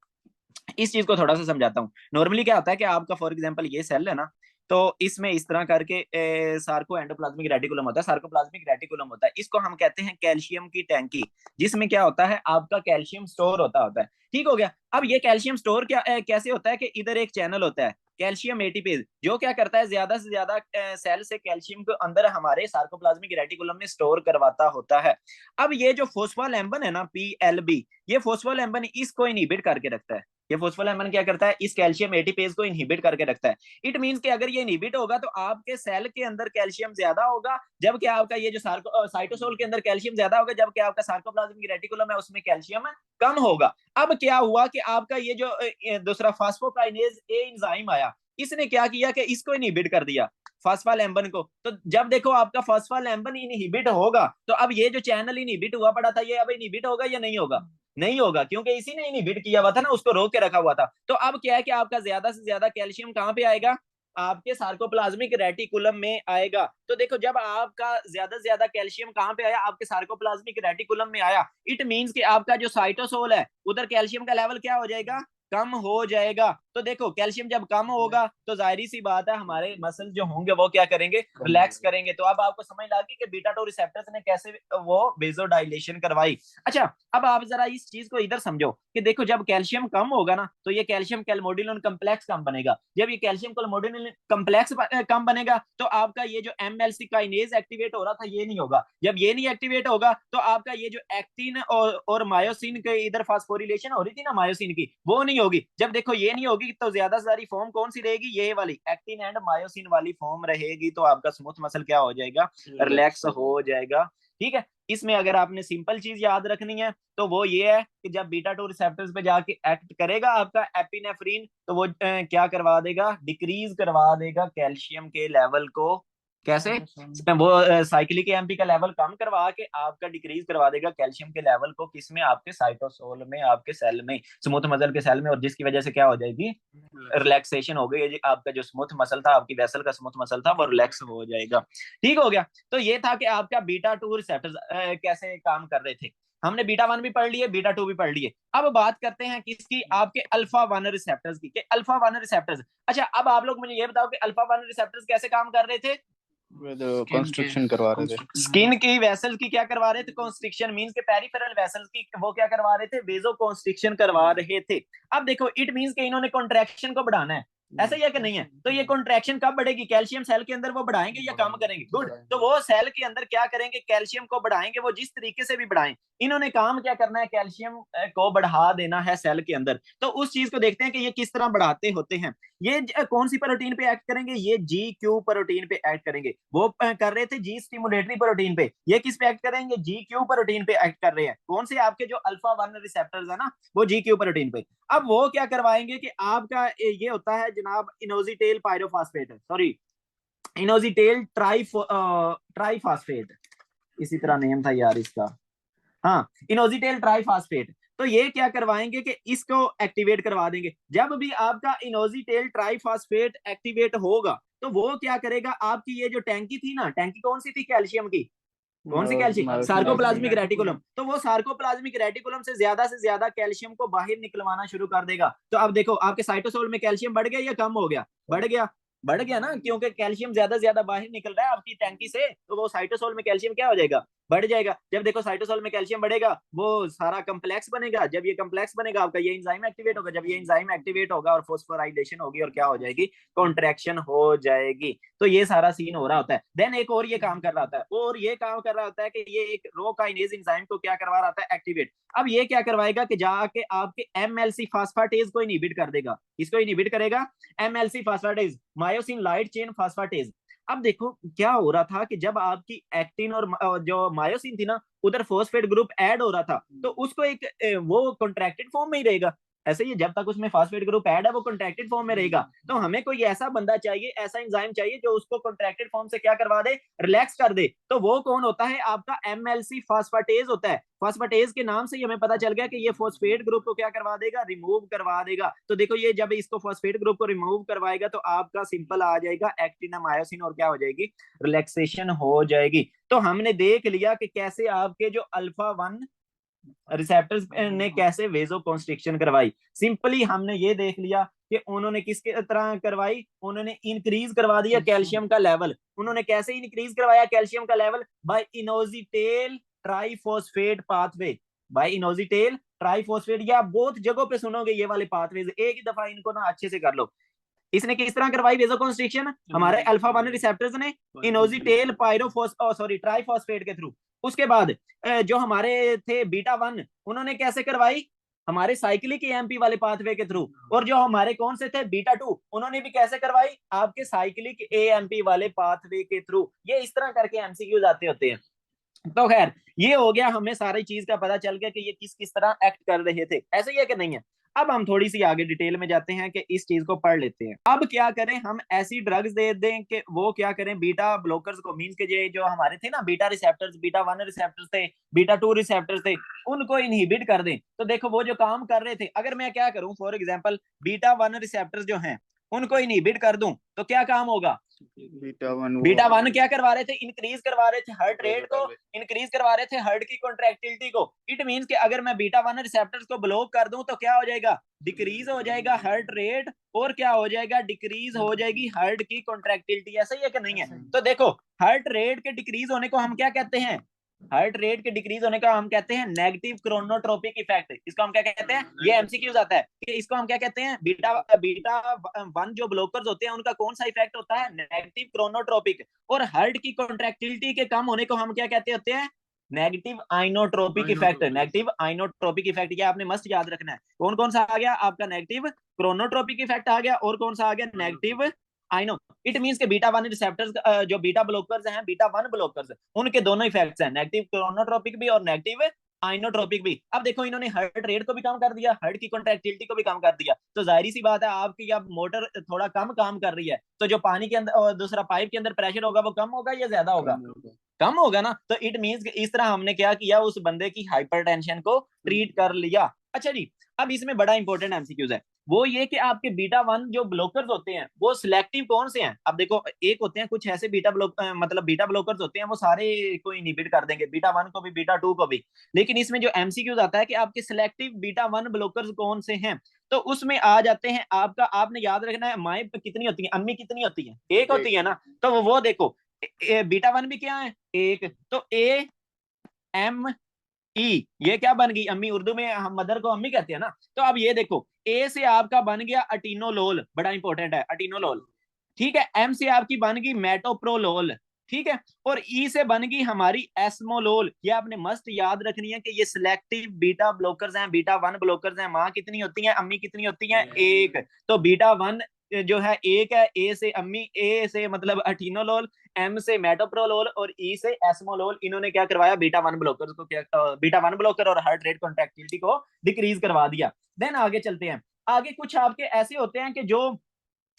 [SPEAKER 1] इस चीज को थोड़ा सा समझाता हूँ। नॉर्मली क्या होता है कि आपका फॉर एग्जांपल ये सेल है ना, तो इसमें इस तरह करके सार्को एंडोप्लाज्मिक रेटिकुलम होता है, सार्कोप्लाज्मिक रेटिकुलम होता है। इसको हम कहते हैं कैल्शियम की टैंकी, जिसमें क्या होता है, आपका कैल्शियम स्टोर होता है। ठीक हो गया। अब ये कैल्शियम स्टोर क्या कैसे होता है कि इधर एक चैनल होता है कैल्शियम एटीपेज, जो क्या करता है, ज्यादा से ज्यादा सेल से कैल्शियम को अंदर हमारे सार्कोप्लाज्मिक रेटिकुलम में स्टोर करवाता होता है। अब ये जो फोस्फोलैम्बन है ना, पीएलबी, ये फोस्फोलैम्बन इसको इनहिबिट करके रखता है। ये फोस्फोलैम्बन क्या करता है, इस कैल्शियम एटीपेज को इनहिबिट करके रखता है। इट मींस कि अगर ये इनहिबिट होगा तो आपके सेल के अंदर कैल्शियम ज्यादा होगा, जबकि आपका ये जो साइटोसोल के अंदर कैल्शियम ज्यादा होगा, जबकि आपका सार्कोप्लाज्मिक रेटिकुलम है उसमें कैल्शियम कम होगा। अब क्या हुआ कि आपका ये जो दूसरा फास्फोकाइनेज ए एंजाइम आया, इसने क्या किया कि इसको इनहिबिट कर दिया, फास्फोलैम्बन को। तो जब देखो आपका फास्फोलैम्बन इनहिबिट होगा, तो अब ये जो चैनल इनहिबिट हुआ पड़ा था, ये अब इनहिबिट होगा या नहीं होगा, नहीं होगा, क्योंकि इसी ने इनहिबिट किया हुआ था ना, उसको रोक के रखा हुआ था। तो अब क्या है कि आपका ज्यादा से ज्यादा कैल्शियम कहां पे आएगा, आपके सार्कोप्लाज्मिक रेटिकुलम में आएगा। तो देखो जब आपका ज्यादा से ज्यादा कैल्शियम कहां पे आया, आपके सार्कोप्लाज्मिक रेटिकुलम में आया, इट मींस कि आपका जो साइटोसोल है उधर कैल्शियम का लेवल क्या हो जाएगा, कम हो जाएगा। तो देखो कैल्शियम जब कम होगा तो जाहिर सी बात है हमारे मसल जो होंगे वो क्या करेंगे, रिलैक्स करेंगे। तो अब आपको समझ लगी कि बीटा 2 रिसेप्टर्स ने कैसे वो वेसोडाइलेशन करवाई। अच्छा, अब आप जरा इस चीज को इधर समझो कि देखो जब कैल्शियम कम होगा ना, तो ये कैल्शियम कैल्मोडिलन कम्प्लेक्स कम बनेगा। जब ये कैल्शियम कैल्मोडिलन कम्प्लेक्स कम बनेगा, तो आपका ये जो एमएलसी काइनेज एक्टिवेट हो रहा था ये नहीं होगा। जब ये नहीं एक्टिवेट होगा तो आपका ये जो एक्टिन और मायोसिन के इधर फास्फोरिलेशन हो रही थी ना मायोसिन की, वो नहीं होगी। जब देखो ये नहीं होगी तो ज्यादा से ज्यादा फॉर्म कौन सी रहेगी, ये वाली एक्टिन एंड मायोसिन वाली फॉर्म रहेगी। तो आपका स्मूथ मसल क्या हो जाएगा, रिलैक्स हो जाएगा। ठीक है। इसमें अगर आपने सिंपल चीज याद रखनी है तो वो ये है कि जब बीटा 2 रिसेप्टर्स पे जाके एक्ट करेगा आपका एपिनेफ्रीन, तो वो क्या करवा देगा, डिक्रीज करवा देगा कैल्शियम के लेवल को। कैसे, वो साइक्लिक एएमपी का लेवल कम करवा के आपका डिक्रीज करवा देगा कैल्शियम के लेवल को, किसमें, आपके साइटोसोल में, आपके सेल में, स्मूथ मसल के सेल में। और जिसकी वजह से क्या हो जाएगी, रिलैक्सेशन हो गई, आपका जो स्मूथ मसल था, आपकी वेसल का स्मूथ मसल था, वो रिलैक्स हो जाएगा। ठीक हो गया। तो ये था कि आपका बीटा 2 रिसेप्टर्स कैसे काम कर रहे थे। हमने बीटा 1 भी पढ़ लिए, बीटा 2 भी पढ़ लिए। अब बात करते हैं किसकी, आपके अल्फा 1 रिसेप्टर्स की। अल्फा 1 रिसेप्टर्स, अच्छा अब आप लोग मुझे ये बताओ कि अल्फा 1 रिसेप्टर्स कैसे काम कर रहे थे,
[SPEAKER 2] कंस्ट्रक्शन करवा रहे थे,
[SPEAKER 1] स्किन की वेसल की क्या करवा रहे थे, कॉन्स्ट्रिक्शन, मींस के पेरिफेरल वेसल्स की वो क्या करवा रहे थे, वेजो कॉन्स्ट्रिक्शन करवा रहे थे। अब देखो इट मींस के इन्होंने कॉन्ट्रैक्शन को बढ़ाना है, ऐसा ही है कि नहीं है। तो ये कॉन्ट्रैक्शन कब बढ़ेगी, कैल्शियम सेल के अंदर वो बढ़ाएंगे या कम करेंगे, गुड। तो वो सेल के अंदर क्या करेंगे, कैल्शियम को बढ़ाएंगे, वो जिस तरीके से भी बढ़ाएं। इन्होंने काम क्या करना है, कैल्शियम को बढ़ा देना है सेल के अंदर। तो उस चीज को देखते हैं कि ये किस तरह बढ़ाते होते हैं। ये कौन सी प्रोटीन पे एक्ट करेंगे, ये जी क्यू प्रोटीन पे एक्ट करेंगे। वो कर रहे थे जी स्टिमुलेटरी प्रोटीन पे, ये किस पे एक्ट करेंगे, जी क्यू प्रोटीन पे एक्ट कर रहे हैं। कौन से, आपके जो अल्फा 1 रिसेप्टर्स है ना, वो जी क्यू प्रोटीन पे। अब वो क्या करवाएंगे कि आपका ये होता है जनाब इनोजिटेल पायरोफॉस्फेट, सॉरी इनोजिटेल ट्राइफॉस्फेट, इसी तरह नेम था यार इसका, हाँ इनोजिटेल ट्राइफॉस्फेट। तो ये क्या करवाएंगे कि इसको एक्टिवेट करवा देंगे। जब भी आपका इनोजिटेल ट्राइफॉस्फेट एक्टिवेट होगा तो वो क्या करेगा, आपकी ये जो टैंकी थी ना, टैंकी कौन सी थी कैल्शियम की, कौन सी कैल्शियम, सार्कोप्लाज्मिक रेटिकुलम, तो वो सार्कोप्लाज्मिक रेटिकुलम से ज्यादा कैल्शियम को बाहर निकलवाना शुरू कर देगा। तो अब देखो आपके साइटोसोल में कैल्शियम बढ़ गया या कम हो गया, बढ़ गया, बढ़ गया ना, क्योंकि कैल्शियम ज्यादा बाहर निकल रहा है आपकी टैंकी से, तो वो साइटोसोल में कैल्शियम क्या हो जाएगा, बढ़ जाएगा। जब देखो साइटोसोल में कैल्शियम बढ़ेगा वो सारा कम्प्लेक्स बनेगा, जब ये कम्प्लेक्स बनेगा आपका ये एंजाइम एक्टिवेट होगा, जब ये एंजाइम एक्टिवेट होगा और फोस्फोराइलेशन होगी और क्या हो जाएगी, कॉन्ट्रैक्शन हो जाएगी। तो ये सारा सीन हो रहा होता है। देन एक और ये काम कर रहा होता है, और ये काम कर रहा होता है कि ये एक रो काइनेज एंजाइम को क्या करवा रहा होता है, एक्टिवेट। अब ये क्या करवाएगा कि जाके आपके एमएलसी फास्फाटेज को इनहिबिट कर देगा। किसको इनहिबिट करेगा, एमएलसी फास्फाटेज, मायोसिन लाइट चेन फास्फाटेज। अब देखो क्या हो रहा था कि जब आपकी एक्टिन और जो मायोसिन थी ना, उधर फोस्फेट ग्रुप ऐड हो रहा था, तो उसको एक वो कॉन्ट्रैक्टेड फॉर्म में ही रहेगा। ऐसे ही जब तक उसमें फास्फेट ग्रुप ऐड है वो कॉन्ट्रैक्टेड फॉर्म में रहेगा। तो हमें कोई ऐसा बंदा चाहिए, ऐसा एंजाइम चाहिए जो उसको कॉन्ट्रैक्टेड फॉर्म से क्या करवा दे, रिलैक्स कर दे। तो वो कौन होता है, आपका एमएलसी फास्फाटेज होता है। फास्फाटेज के नाम से ही हमें पता चल गया कि ये फोस्फेट ग्रुप को क्या करवा देगा, रिमूव करवा देगा। तो देखो ये जब इसको फोस्फेट ग्रुप को रिमूव करवाएगा तो आपका सिंपल आ जाएगा एक्टिन मायोसिन, और क्या हो जाएगी, रिलैक्सेशन हो जाएगी। तो हमने देख लिया कि कैसे आपके जो अल्फा 1 रिसेप्टर्स ने कैसे वेजो कॉन्स्ट्रिक्शन करवाई। सिंपली हमने ये देख लिया कि उन्होंने किसके तरह करवाई, उन्होंने इंक्रीज करवा दिया कैल्शियम का लेवल। उन्होंने कैसे इंक्रीज करवाया कैल्शियम का level, by inositol triphosphate pathway, by inositol triphosphate. या बहुत जगहों पे सुनोगे ये वाले पाथवेज, एक ही दफा इनको ना अच्छे से कर लो। इसने किस तरह करवाई वेजो कॉन्स्ट्रिक्शन, हमारे अल्फा 1 रिसेप्टर्स ने इनोजिटेल पायरोफोस सॉरी ट्राइफॉस्फेट के थ्रू। उसके बाद जो हमारे थे बीटा 1, उन्होंने कैसे करवाई, हमारे साइक्लिक एएमपी वाले पाथवे के थ्रू। और जो हमारे कौन से थे बीटा 2, उन्होंने भी कैसे करवाई, आपके साइक्लिक एएमपी वाले पाथवे के थ्रू। ये इस तरह करके एमसीक्यूज आते होते हैं। तो खैर ये हो गया, हमें सारी चीज का पता चल गया कि ये किस किस तरह एक्ट कर रहे थे, ऐसे ही है कि नहीं है। अब हम थोड़ी सी आगे डिटेल में जाते हैं कि इस चीज को पढ़ लेते हैं। अब क्या करें, हम ऐसी ड्रग्स दे दें कि वो क्या करें, बीटा ब्लॉकर्स को, मींस के ये जो हमारे थे ना बीटा रिसेप्टर्स, बीटा 1 रिसेप्टर्स थे, बीटा 2 रिसेप्टर्स थे, उनको इनहिबिट कर दें। तो देखो वो जो काम कर रहे थे, अगर मैं क्या करूं, फॉर एग्जांपल बीटा 1 रिसेप्टर्स जो हैं उनको इनहिबिट कर दूं तो क्या काम होगा, बीटा 1 क्या करवा रहे थे, इंक्रीज करवा रहे थे हार्ट रेट को, इंक्रीज करवा रहे थे हार्ट की कॉन्ट्रैक्टिलिटी को। इट मींस कि अगर मैं बीटा 1 रिसेप्टर्स को ब्लॉक कर दूं तो क्या हो जाएगा, डिक्रीज हो जाएगा हार्ट रेट, और क्या हो जाएगा, डिक्रीज हो जाएगी हार्ट की कॉन्ट्रैक्टिलिटी। ऐसा ही है कि नहीं है। तो देखो हार्ट रेट के डिक्रीज होने को हम क्या कहते हैं, हार्ट रेट के डिक्रीज होने का हम कहते हैं नेगेटिव क्रोनोट्रोपिक इफेक्ट। इसको हम क्या कहते हैं, ये एमसीक्यूज आता है कि इसको हम क्या कहते हैं, बीटा बीटा 1 जो ब्लॉकर्स होते हैं उनका कौन सा इफेक्ट होता है, नेगेटिव क्रोनोट्रोपिक। और हार्ट की कॉन्ट्रैक्टिलिटी के कम होने को हम क्या कहते होते हैं, negative inotropic effect. Negative inotropic effect ये आपने मस्त याद रखना है। कौन कौन सा आ गया आपका, नेगेटिव क्रोनोट्रोपिक इफेक्ट आ गया, और कौन सा आ गया, नेगेटिव आइनो। इट मींस के बीटा 1 रिसेप्टर्स जो बीटा ब्लॉकर्स हैं, बीटा 1 ब्लॉकर्स, उनके दोनों इफेक्ट्स हैं, नेगेटिव क्रोनोट्रोपिक भी और नेगेटिव आइनोट्रोपिक भी। अब देखो इन्होंने हार्ट रेट को भी कम कर दिया, हार्ट की कॉन्ट्रैक्टिलिटी को भी कम कर दिया। तो जाहिर सी बात है आपकी अब मोटर थोड़ा कम काम कर रही है, तो जो पानी के अंदर और दूसरा पाइप के अंदर प्रेशर होगा वो कम होगा या ज्यादा होगा, कम होगा ना। तो इट मींस इस तरह हमने क्या किया, उस बंदे की हाइपरटेंशन को ट्रीट कर लिया। अच्छा जी, अब इसमें बड़ा इंपॉर्टेंट एमसीक्यूज है, वो ये कि आपके बीटा 1 जो ब्लॉकर्स होते हैं वो सिलेक्टिव कौन से हैं। अब देखो एक होते हैं कुछ ऐसे बीटा ब्लॉक मतलब बीटा ब्लॉकर्स होते हैं वो सारे को इनहिबिट कर देंगे, बीटा 1 को भी बीटा 2 को भी। लेकिन इसमें जो एमसीक्यूज आता है कि आपके सिलेक्टिव बीटा 1 ब्लॉकर्स कौन से हैं, तो उसमें आ जाते हैं आपका, आपने याद रखना है माए कितनी होती है, अम्मी कितनी होती है, एक होती है ना। तो वो देखो बीटा 1 भी क्या है, एक। तो ए एम ई, ये क्या बन गई, अम्मी। उर्दू में हम मदर को अम्मी कहते हैं ना। तो अब ये देखो ए से आपका बन गया अटीनोलोल, बड़ा इंपॉर्टेंट है अटीनोलोल, ठीक है। एम से आपकी बन गई मेटोप्रोलोल, ठीक है। और ई से बन गई हमारी एस्मोलोल। ये आपने मस्त याद रखनी है कि ये सिलेक्टिव बीटा ब्लॉकर्स हैं, बीटा 1 ब्लॉकर्स हैं। माँ कितनी होती है, अम्मी कितनी होती है, एक। तो बीटा 1 जो है एक है, ए से अम्मी, ए से मतलब अटीनोलोल, एम से मेटोप्रोलोल और ई से एस्मोलोल। इन्होंने क्या करवाया, बीटा 1 ब्लॉकर को क्या, बीटा 1 ब्लॉकर और हार्ट रेट कॉन्ट्रैक्टिलिटी को डिक्रीज करवा दिया। देन आगे चलते हैं। आगे कुछ आपके ऐसे होते हैं कि जो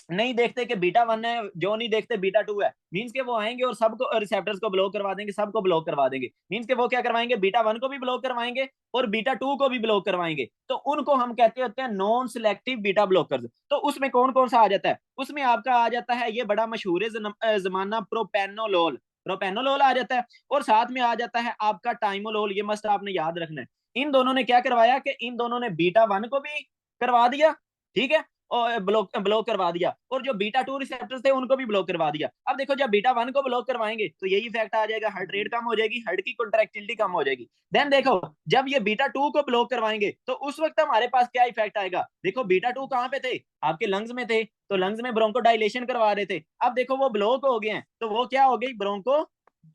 [SPEAKER 1] नहीं देखते कि बीटा 1 है, जो नहीं देखते बीटा 2 है, मींस के वो आएंगे और सबको रिसेप्टर्स को ब्लॉक करवा देंगे, सबको ब्लॉक करवा देंगे। मींस के वो क्या करवाएंगे, बीटा 1 को भी ब्लॉक करवाएंगे और बीटा 2 को भी ब्लॉक करवाएंगे। तो उनको हम कहते होते हैं नॉन सिलेक्टिव बीटा ब्लॉकर्स। तो उसमें कौन कौन सा आ जाता है, उसमें आपका आ जाता है, ये बड़ा मशहूर है जमाना, प्रोपेनोलोल। प्रोपेनोलोल आ जाता है, और साथ में आ जाता है आपका टाइमोलोल। ये मस्ट आपने याद रखना है। इन दोनों ने क्या करवाया कि इन दोनों ने बीटा 1 को भी करवा दिया, ठीक है, और ब्लॉक ब्लॉक करवा दिया, और जो बीटा 2 रिसेप्टर्स थे उनको भी ब्लॉक करवा दिया। अब देखो जब बीटा 1 को ब्लॉक करवाएंगे तो यही इफेक्ट आ जाएगा, हार्ट रेट कम हो जाएगी, हार्ट की कॉन्ट्रैक्टिलिटी कम हो जाएगी। देन देखो जब ये बीटा 2 को ब्लॉक करवाएंगे तो उस वक्त हमारे पास क्या इफेक्ट आएगा। देखो बीटा 2 कहां पे थे, आपके लंग्स में थे, तो लंग्स में ब्रोंको डायलेशन करवा रहे थे। अब देखो वो ब्लॉक हो गए हैं, तो वो क्या हो गई, ब्रोंको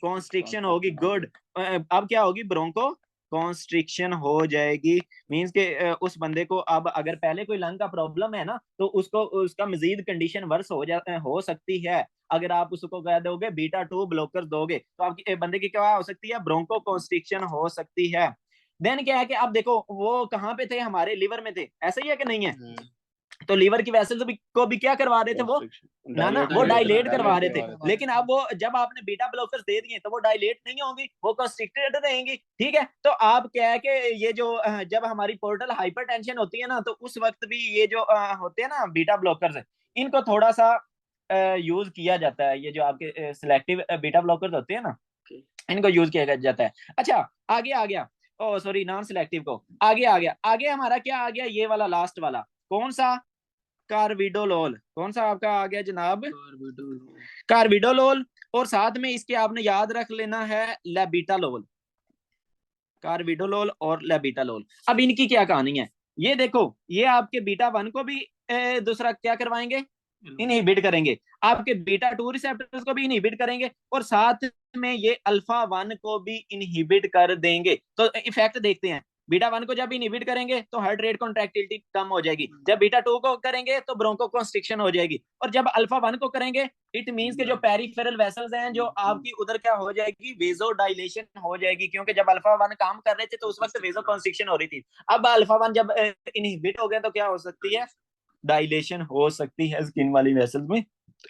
[SPEAKER 1] कॉन्स्ट्रिक्शन होगी। गुड। अब क्या होगी, ब्रोंको कॉन्स्ट्रिक्शन हो जाएगी। मींस के उस बंदे को अब अगर पहले कोई लंग का प्रॉब्लम है ना, तो उसको उसका मजीद कंडीशन वर्स हो सकती है। अगर आप उसको कह दोगे बीटा 2 ब्लॉकर दोगे तो आपकी बंदे की क्या हो सकती है, ब्रोंको कॉन्स्ट्रिक्शन हो सकती है। देन क्या है कि आप देखो वो कहाँ पे थे, हमारे लिवर में थे, ऐसा ही है कि नहीं है। तो लीवर की वेसल्स को भी क्या करवा रहे थे वो, ना वो डायलेट करवा रहे थे। लेकिन अब वो जब आपने बीटा ब्लॉकर्स दे दिए तो वो डायलेट नहीं होंगी, वो कंस्ट्रिक्टेड रहेंगी, ठीक है। तो आप क्या है कि ये जो जब हमारी पोर्टल हाइपरटेंशन होती है ना, तो उस वक्त भी ये जो होते हैं ना बीटा ब्लॉकर्स, इनको थोड़ा सा यूज किया जाता है। ये जो आपके सिलेक्टिव बीटा ब्लॉकर्स होते हैं ना, इनको यूज किया जाता है। अच्छा आगे आ गया, ओ सॉरी नॉन सिलेक्टिव को आगे आ गया। आगे हमारा क्या आ गया, ये वाला लास्ट वाला, कौन सा, कार्बिडोलोल। कौन सा आपका आ गया जनाब, कार्बिडोलोल। और साथ में इसके आपने याद रख लेना है लेबिटालोल, कार्बिडोलोल और लेबिटालोल। अब इनकी क्या कहानी है, ये देखो ये आपके बीटा 1 को भी दूसरा क्या करवाएंगे, इनहिबिट करेंगे, आपके बीटा 2 रिसेप्टर्स को भी इनहिबिट करेंगे, और साथ में ये अल्फा 1 को भी इनहिबिट कर देंगे। तो इफेक्ट देखते हैं, बीटा 1 को जब इनहिबिट करेंगे तो हार्ट रेट कॉन्ट्रैक्टिलिटी कम हो जाएगी, जब बीटा 2 को करेंगे तो ब्रोंको कॉन्स्ट्रिक्शन हो जाएगी, और जब अल्फा 1 को करेंगे इट मींस के जो पेरिफेरल वेसल्स हैं जो आपकी उधर क्या हो जाएगी, वेजो डायलेशन हो जाएगी। क्योंकि जब अल्फा 1 काम कर रहे थे तो उस वक्त वेजो कॉन्स्ट्रिक्शन हो रही थी। अब अल्फा 1 जब इनहिबिट हो गया तो क्या हो सकती है, डायलेशन हो सकती है, स्किन वाली वेसल्स में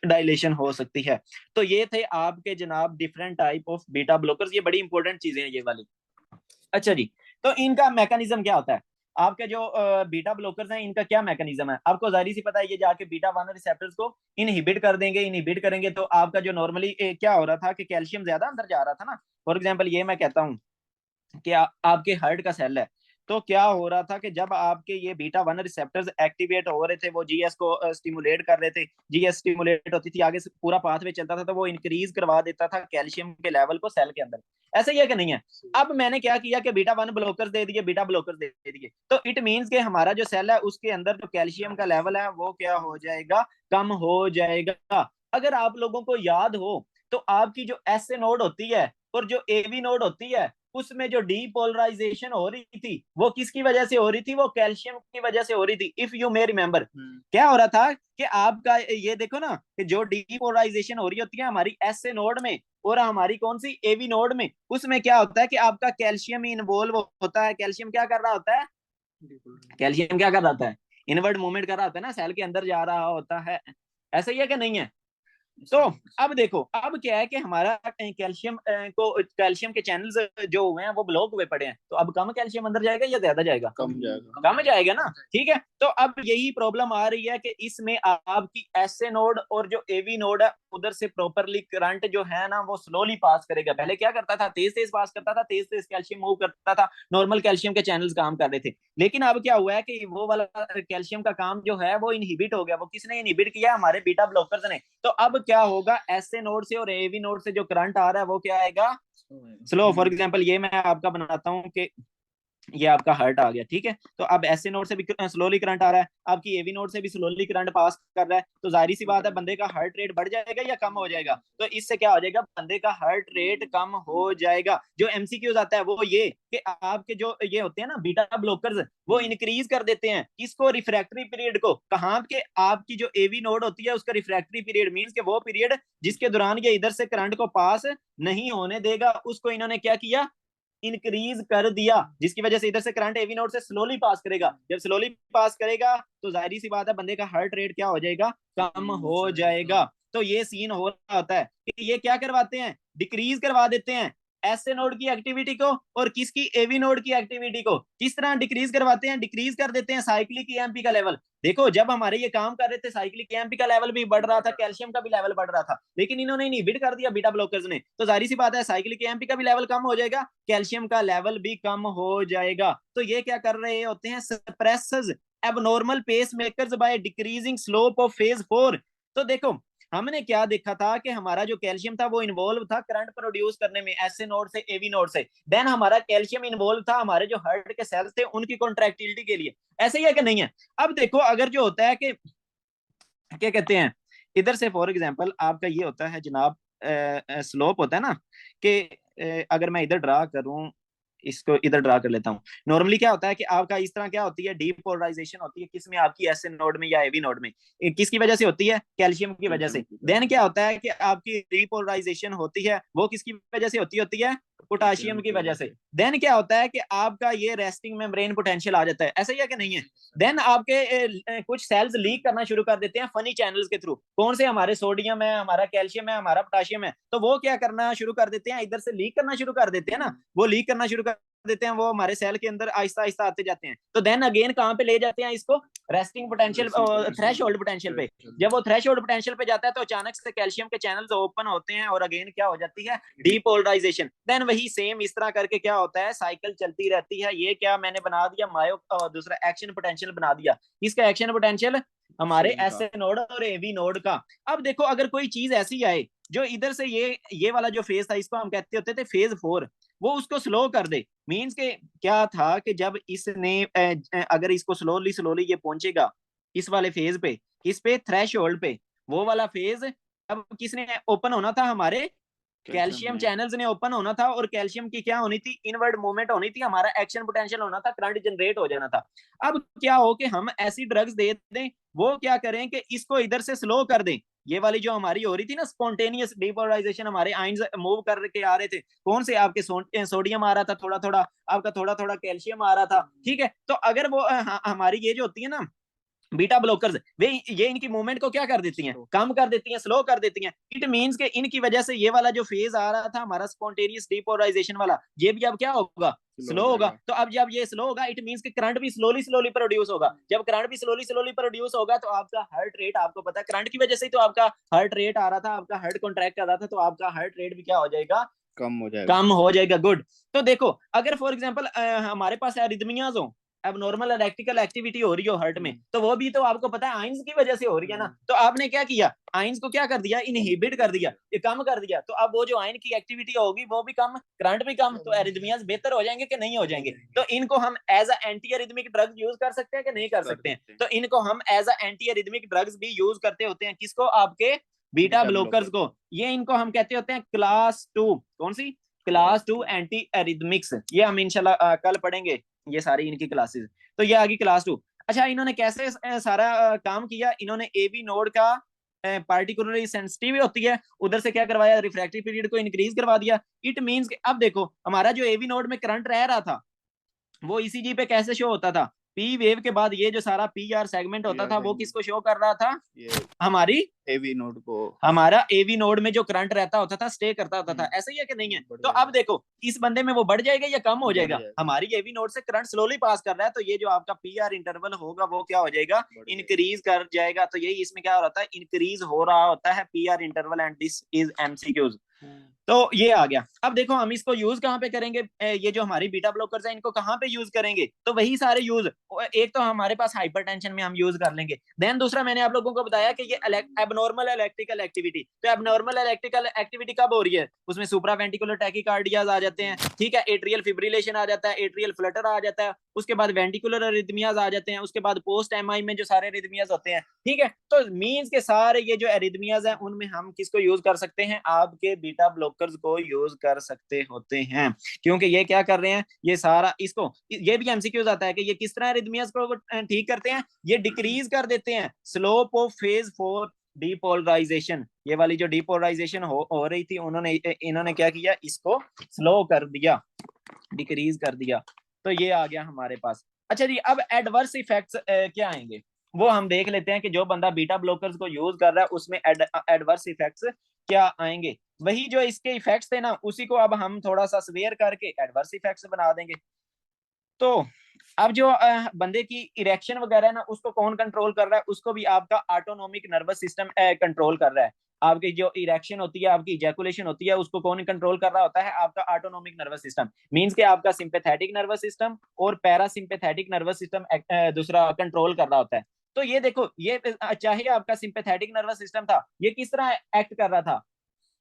[SPEAKER 1] डायलेशन हो सकती है। तो ये थे आपके जनाब different type of beta blockers, ये बड़ी इंपॉर्टेंट चीजें हैं ये वाली। अच्छा जी, तो इनका मैकेनिज्म क्या होता है, आपके जो बीटा ब्लॉकर्स हैं इनका क्या मैकेनिज्म है, आपको जाहिर सी पता है, ये जाके बीटा 1 रिसेप्टर्स को इनहिबिट कर देंगे। इनहिबिट करेंगे तो आपका जो नॉर्मली क्या हो रहा था कि कैल्शियम ज्यादा अंदर जा रहा था ना। फॉर एग्जाम्पल ये मैं कहता हूँ कि आपके हार्ट का सेल है, तो क्या हो रहा था कि जब आपके ये बीटा 1 रिसेप्टर्स एक्टिवेट हो रहे थे, वो जीएस को स्टिमुलेट कर रहे थे, जीएस स्टिमुलेट होती थी, आगे से पूरा पाथवे चलता था, तो वो इंक्रीज करवा देता था कैल्शियम के लेवल को सेल के अंदर। ऐसा ही है कि नहीं है। अब मैंने क्या किया कि बीटा 1 ब्लॉकर्स दे दिए, बीटा ब्लॉकर्स दे दिए, तो इट मींस के हमारा जो सेल है उसके अंदर जो कैल्शियम का लेवल है वो क्या हो जाएगा, कम हो जाएगा। अगर आप लोगों को याद हो तो आपकी जो एस ए नोड होती है और जो एवी नोड होती है, उसमें जो डीपोलराइजेशन हो रही थी वो किसकी वजह से हो रही थी, वो कैल्शियम की वजह से हो रही थी। इफ यू मे रिमेंबर, क्या हो रहा था कि आपका ये देखो ना कि जो डीपोलराइजेशन हो रही होती है हमारी एस ए नोड में और हमारी कौन सी एवी नोड में, उसमें क्या होता है कि आपका कैल्शियम इन्वॉल्व होता है। कैल्शियम क्या कर रहा होता है, कैल्शियम क्या कर रहा होता है, इनवर्ड मूवमेंट कर रहा होता है ना, सेल के अंदर जा रहा होता है। ऐसा ही है कि नहीं है। तो अब देखो अब क्या है कि हमारा कैल्शियम के चैनल्स जो हुए हैं वो ब्लॉक हुए पड़े हैं, तो अब कम कैल्शियम अंदर जाएगा या ज्यादा जाएगा, कम जाएगा ना, ठीक है। तो अब यही प्रॉब्लम आ रही है कि इसमें आपकी एसए नोड और जो एवी नोड है उधर से प्रॉपरली करंट जो है ना वो स्लोली पास करेगा। पहले क्या करता था, तेज तेज पास करता था, तेज तेज कैल्शियम मूव करता था, नॉर्मल कैल्शियम के चैनल्स काम कर रहे थे। लेकिन अब क्या हुआ है कि वो वाला कैल्शियम का काम जो है वो इनहिबिट हो गया। वो किसने इनहिबिट किया, हमारे बीटा ब्लॉकर्स ने। तो अब क्या होगा, एसए नोड से और एवी नोड से जो करंट आ रहा है वो क्या आएगा, स्लो। फॉर एग्जांपल ये मैं आपका बनाता हूँ कि ये आपका हार्ट आ गया, ठीक है। तो अब एसए नोड से भी स्लोली करंट आ रहा है, आपकी एवी नोड से भी स्लोली करंट पास कर रहा है, तो जाहिर सी बात है बंदे का हार्ट रेट बढ़ जाएगा या कम हो जाएगा। तो इससे क्या हो जाएगा, बंदे का हार्ट रेट कम हो जाएगा। जो एमसीक्यूज आता है वो ये कि आपके जो ये होते हैं ना बीटा ब्लॉकर्स, वो इंक्रीज कर देते हैं इसको, रिफ्रैक्टरी पीरियड को। कहाँ के, आपकी जो एवी नोड होती है उसका रिफ्रैक्टरी पीरियड मींस के वो पीरियड जिसके दौरान ये इधर से करंट को पास नहीं होने देगा, उसको इन्होंने क्या किया, इंक्रीज कर दिया, जिसकी वजह से इधर से करंट एवी नोड से स्लोली पास करेगा। जब स्लोली पास करेगा तो जाहिर सी बात है बंदे का हार्ट रेट क्या हो जाएगा, कम हो जाएगा। तो ये सीन हो रहा होता है कि ये क्या करवाते हैं, डिक्रीज करवा देते हैं एसए नोड की एक्टिविटी को और किसकी, एवी नोड की एक्टिविटी को। किस तरह डिक्रीज करवाते हैं, डिक्रीज कर देते हैं साइक्लिक ईएमपी का लेवल। देखो जब हमारे ये काम कर रहे थे साइक्लिक ईएमपी का लेवल भी बढ़ रहा था, कैल्शियम का भी लेवल बढ़ रहा था, लेकिन इन्होंने इनहिबिट कर दिया बीटा ब्लॉकर्स ने, तो जाहिर सी बात है साइक्लिक ईएमपी का भी लेवल कम हो जाएगा, कैल्शियम का लेवल भी कम हो जाएगा। तो ये क्या कर रहे होते हैं, suppresses abnormal pacemakers by decreasing slope of phase 4। तो देखो हमने क्या देखा था कि हमारा जो कैल्शियम था वो इन्वॉल्व था करंट प्रोड्यूस करने में एसए नोड से एवी नोड से, देन हमारा कैल्शियम इन्वॉल्व था हमारे जो हार्ट के सेल्स थे उनकी कॉन्ट्रैक्टिलिटी के लिए। ऐसे ही है कि नहीं है। अब देखो अगर जो होता है कि क्या कहते हैं, इधर से फॉर एग्जांपल आपका ये होता है जनाब, स्लोप होता है ना कि अगर मैं इधर ड्रा करूं, इसको इधर ड्रा कर लेता हूँ। नॉर्मली क्या होता है कि आपका इस तरह क्या होती है, डीपोलराइजेशन होती है किसमें, आपकी एसए नोड में या एवी नोड में। किसकी वजह से होती है, कैल्शियम की वजह से। देन क्या होता है कि आपकी डीपोलराइजेशन होती है वो किसकी वजह से होती है, पोटाशियम की वजह से। देन क्या होता है कि आपका ये रेस्टिंग मेम्ब्रेन पोटेंशियल आ जाता है, ऐसा ही है कि नहीं है। देन आपके कुछ सेल्स लीक करना शुरू कर देते हैं फनी चैनल्स के थ्रू। कौन से, हमारे सोडियम है, हमारा कैल्शियम है, हमारा पोटाशियम है, तो वो क्या करना शुरू कर देते हैं, इधर से लीक करना शुरू कर देते हैं ना, वो लीक करना शुरू कर देते हैं, वो हमारे सेल के अंदर आहिस्ता आहिस्ता आते जाते हैं। तो देन अगेन कहां पे ले जाते हैं इसको, resting potential, threshold potential पे। जब वो थ्रेश होल्ड पोटेंशियल पे जाता है तो अचानक से कैल्शियम के चैनल्स ओपन होते हैं और अगेन क्या हो जाती है, डीपोलराइजेशन। देन वही सेम इस तरह करके क्या होता है, साइकिल चलती रहती है। ये क्या मैंने बना दिया, मायो दूसरा एक्शन पोटेंशियल बना दिया। इसका एक्शन पोटेंशियल हमारे एसए नोड और एवी नोड का। अब देखो अगर कोई चीज ऐसी आए जो इधर से ये वाला जो फेज था इसको हम कहते होते थे फेज 4, वो उसको स्लो कर दे। मींस के क्या था कि जब इसने अगर इसको स्लोली स्लोली ये पहुंचेगा इस वाले फेज पे, किस पे, थ्रेश होल्ड पे, वो वाला फेज अब किसने ओपन होना था, हमारे कैल्शियम चैनल्स ने ओपन होना था। और कैल्शियम की क्या होनी थी, इनवर्ड मूवमेंट होनी थी, हमारा एक्शन पोटेंशियल होना था, करंट जनरेट हो जाना था। अब क्या हो कि हम ऐसी ड्रग्स दे दें, वो क्या करें कि इसको इधर से स्लो कर दें। ये वाली जो हमारी हो रही थी ना स्पॉन्टेनियस डिपोलराइजेशन, हमारे आयंस मूव करके आ रहे थे, कौन से आपके सोडियम आ रहा था थोड़ा थोड़ा, आपका थोड़ा थोड़ा कैल्शियम आ रहा था, ठीक है। तो अगर वो हमारी ये जो होती है ना बीटा ब्लॉकर्स, वे ये इनकी मूवमेंट को क्या कर देती हैं, कम कर देती हैं, स्लो कर देती हैं। इट मींस के इनकी वजह से ये वाला जो फेज आ रहा था हमारा स्पॉन्टेनियस डिपोलराइजेशन वाला, ये भी अब क्या होगा, स्लो होगा। तो अब जब ये स्लो होगा इट मींस के करंट भी स्लोली स्लोली प्रोड्यूस होगा। जब करंट भी स्लोली स्लोली प्रोड्यूस होगा तो आपका हार्ट रेट, आपको पता है करंट की वजह से ही तो आपका हार्ट रेट आ रहा था, आपका हार्ट कॉन्ट्रैक्ट कर रहा था, तो आपका हार्ट रेट भी क्या हो जाएगा, कम हो जाएगा। गुड। तो देखो अगर फॉर एग्जांपल हमारे पास एरिथमियाज हो, अब नॉर्मल इलेक्ट्रिकल एक्टिविटी हो रही हो हार्ट में, तो वो भी तो आपको पता है आइंस की वजह से हो रही है ना। तो आपने क्या किया, आइंस को क्या कर दिया, इनहिबिट कर दिया, ये कम कर दिया। तो अब वो जो आयन की एक्टिविटी होगी वो भी कम, करंट भी कम, तो एरिथमियाज बेहतर हो जाएंगे कि नहीं हो जाएंगे। तो इनको हम as a anti arrhythmic drug use कर सकते हैं कि नहीं कर सकते हैं। तो इनको हम as a anti arrhythmic drugs भी यूज करते होते हैं। किसको, आपके बीटा ब्लॉकर्स को। ये इनको हम कहते होते हैं क्लास 2, कौन सी, क्लास 2 एंटी एरिथमिक्स। ये हम इंशाल्लाह कल पढ़ेंगे ये सारी इनकी क्लासेस। तो ये आ गई क्लास 2। अच्छा इन्होंने कैसे सारा काम किया, इन्होंने एवी नोड का पार्टिकुलरली सेंसिटिव होती है, उधर से क्या करवाया, रिफ्रैक्टिव पीरियड को इंक्रीज करवा दिया। इट मींस अब देखो हमारा जो एवी नोड में करंट रह रहा था वो ईसीजी पे कैसे शो होता था, पी वेव के बाद ये जो सारा पी आर सेगमेंट होता था वो किसको शो कर रहा था, हमारी एवी नोड को। हमारा एवी नोड में जो करंट रहता होता था स्टे करता होता था, ऐसा ही है कि नहीं है। तो अब देखो इस बंदे में वो बढ़ जाएगा या कम हो जाएगा, हमारी एवी नोड से करंट स्लोली पास कर रहा है, तो ये जो आपका पी आर इंटरवल होगा वो क्या हो जाएगा, इंक्रीज कर जाएगा। तो यही इसमें क्या हो रहा है, इंक्रीज हो रहा होता है P R interval, and this is MCQs. तो ये आ गया। अब देखो हम इसको यूज कहाँ पे करेंगे, ये जो हमारी बीटा ब्लॉकर्स है इनको कहाँ पे यूज करेंगे, तो वही सारे यूज, एक तो हमारे पास हाइपरटेंशन में हम यूज कर लेंगे। देन दूसरा मैंने आप लोगों को बताया कि ये एबनॉर्मल इलेक्ट्रिकल एक्टिविटी, तो एबनॉर्मल इलेक्ट्रिकल एक्टिविटी कब हो रही है, उसमें सुप्रावेंटिकुलर टैकीकार्डियाज आ जाते हैं, ठीक है, एट्रियल फिब्रिलेशन आ जाता है, एट्रियल फ्लटर आ जाता है, उसके बाद वेंटिकुलर अरिथमियाज आ जाते हैं, उसके बाद पोस्ट एमआई में जो सारे अरिथमियाज होते हैं, ठीक है। तो मींस के सारे ये जो अरिथमियाज हैं उनमें हम किसको यूज कर सकते हैं, आपके बीटा ब्लॉकर्स को यूज कर सकते होते हैं, क्योंकि ये क्या कर रहे हैं, ये सारा इसको, ये भी एमसीक्यूज आता है कि ये किस तरह अरिथमियाज को ठीक करते हैं, ये डिक्रीज कर देते हैं स्लोप ऑफ फेज 4 डीपोलराइजेशन। ये वाली जो डीपोलराइजेशन हो रही थी उन्होंने इन्होंने क्या किया, इसको स्लो कर दिया। डिक्रीज कर दिया, तो ये आ गया हमारे पास। अच्छा जी, अब एडवर्स इफेक्ट्स क्या आएंगे वो हम देख लेते हैं कि जो बंदा बीटा ब्लॉकर्स को यूज कर रहा है उसमें एडवर्स इफेक्ट्स क्या आएंगे। वही जो इसके इफेक्ट्स थे ना, उसी को अब हम थोड़ा सा स्वेयर करके एडवर्स इफेक्ट्स बना देंगे। तो अब जो बंदे की इरेक्शन वगैरह है ना, उसको कौन कंट्रोल कर रहा है? उसको भी आपका ऑटोनोमिक नर्वस सिस्टम कंट्रोल कर रहा है। आपकी जो इरेक्शन होती है, आपकी इजैकुलेशन होती है, उसको कौन कंट्रोल कर रहा होता है? आपका ऑटोनोमिक नर्वस सिस्टम। मींस के आपका सिंपैथेटिक नर्वस सिस्टम और पैरासिम्पैथेटिक नर्वस सिस्टम दूसरा कंट्रोल कर रहा होता है। तो ये देखो, ये चाहे आपका सिंपैथेटिक नर्वस सिस्टम था, ये किस तरह एक्ट कर रहा था?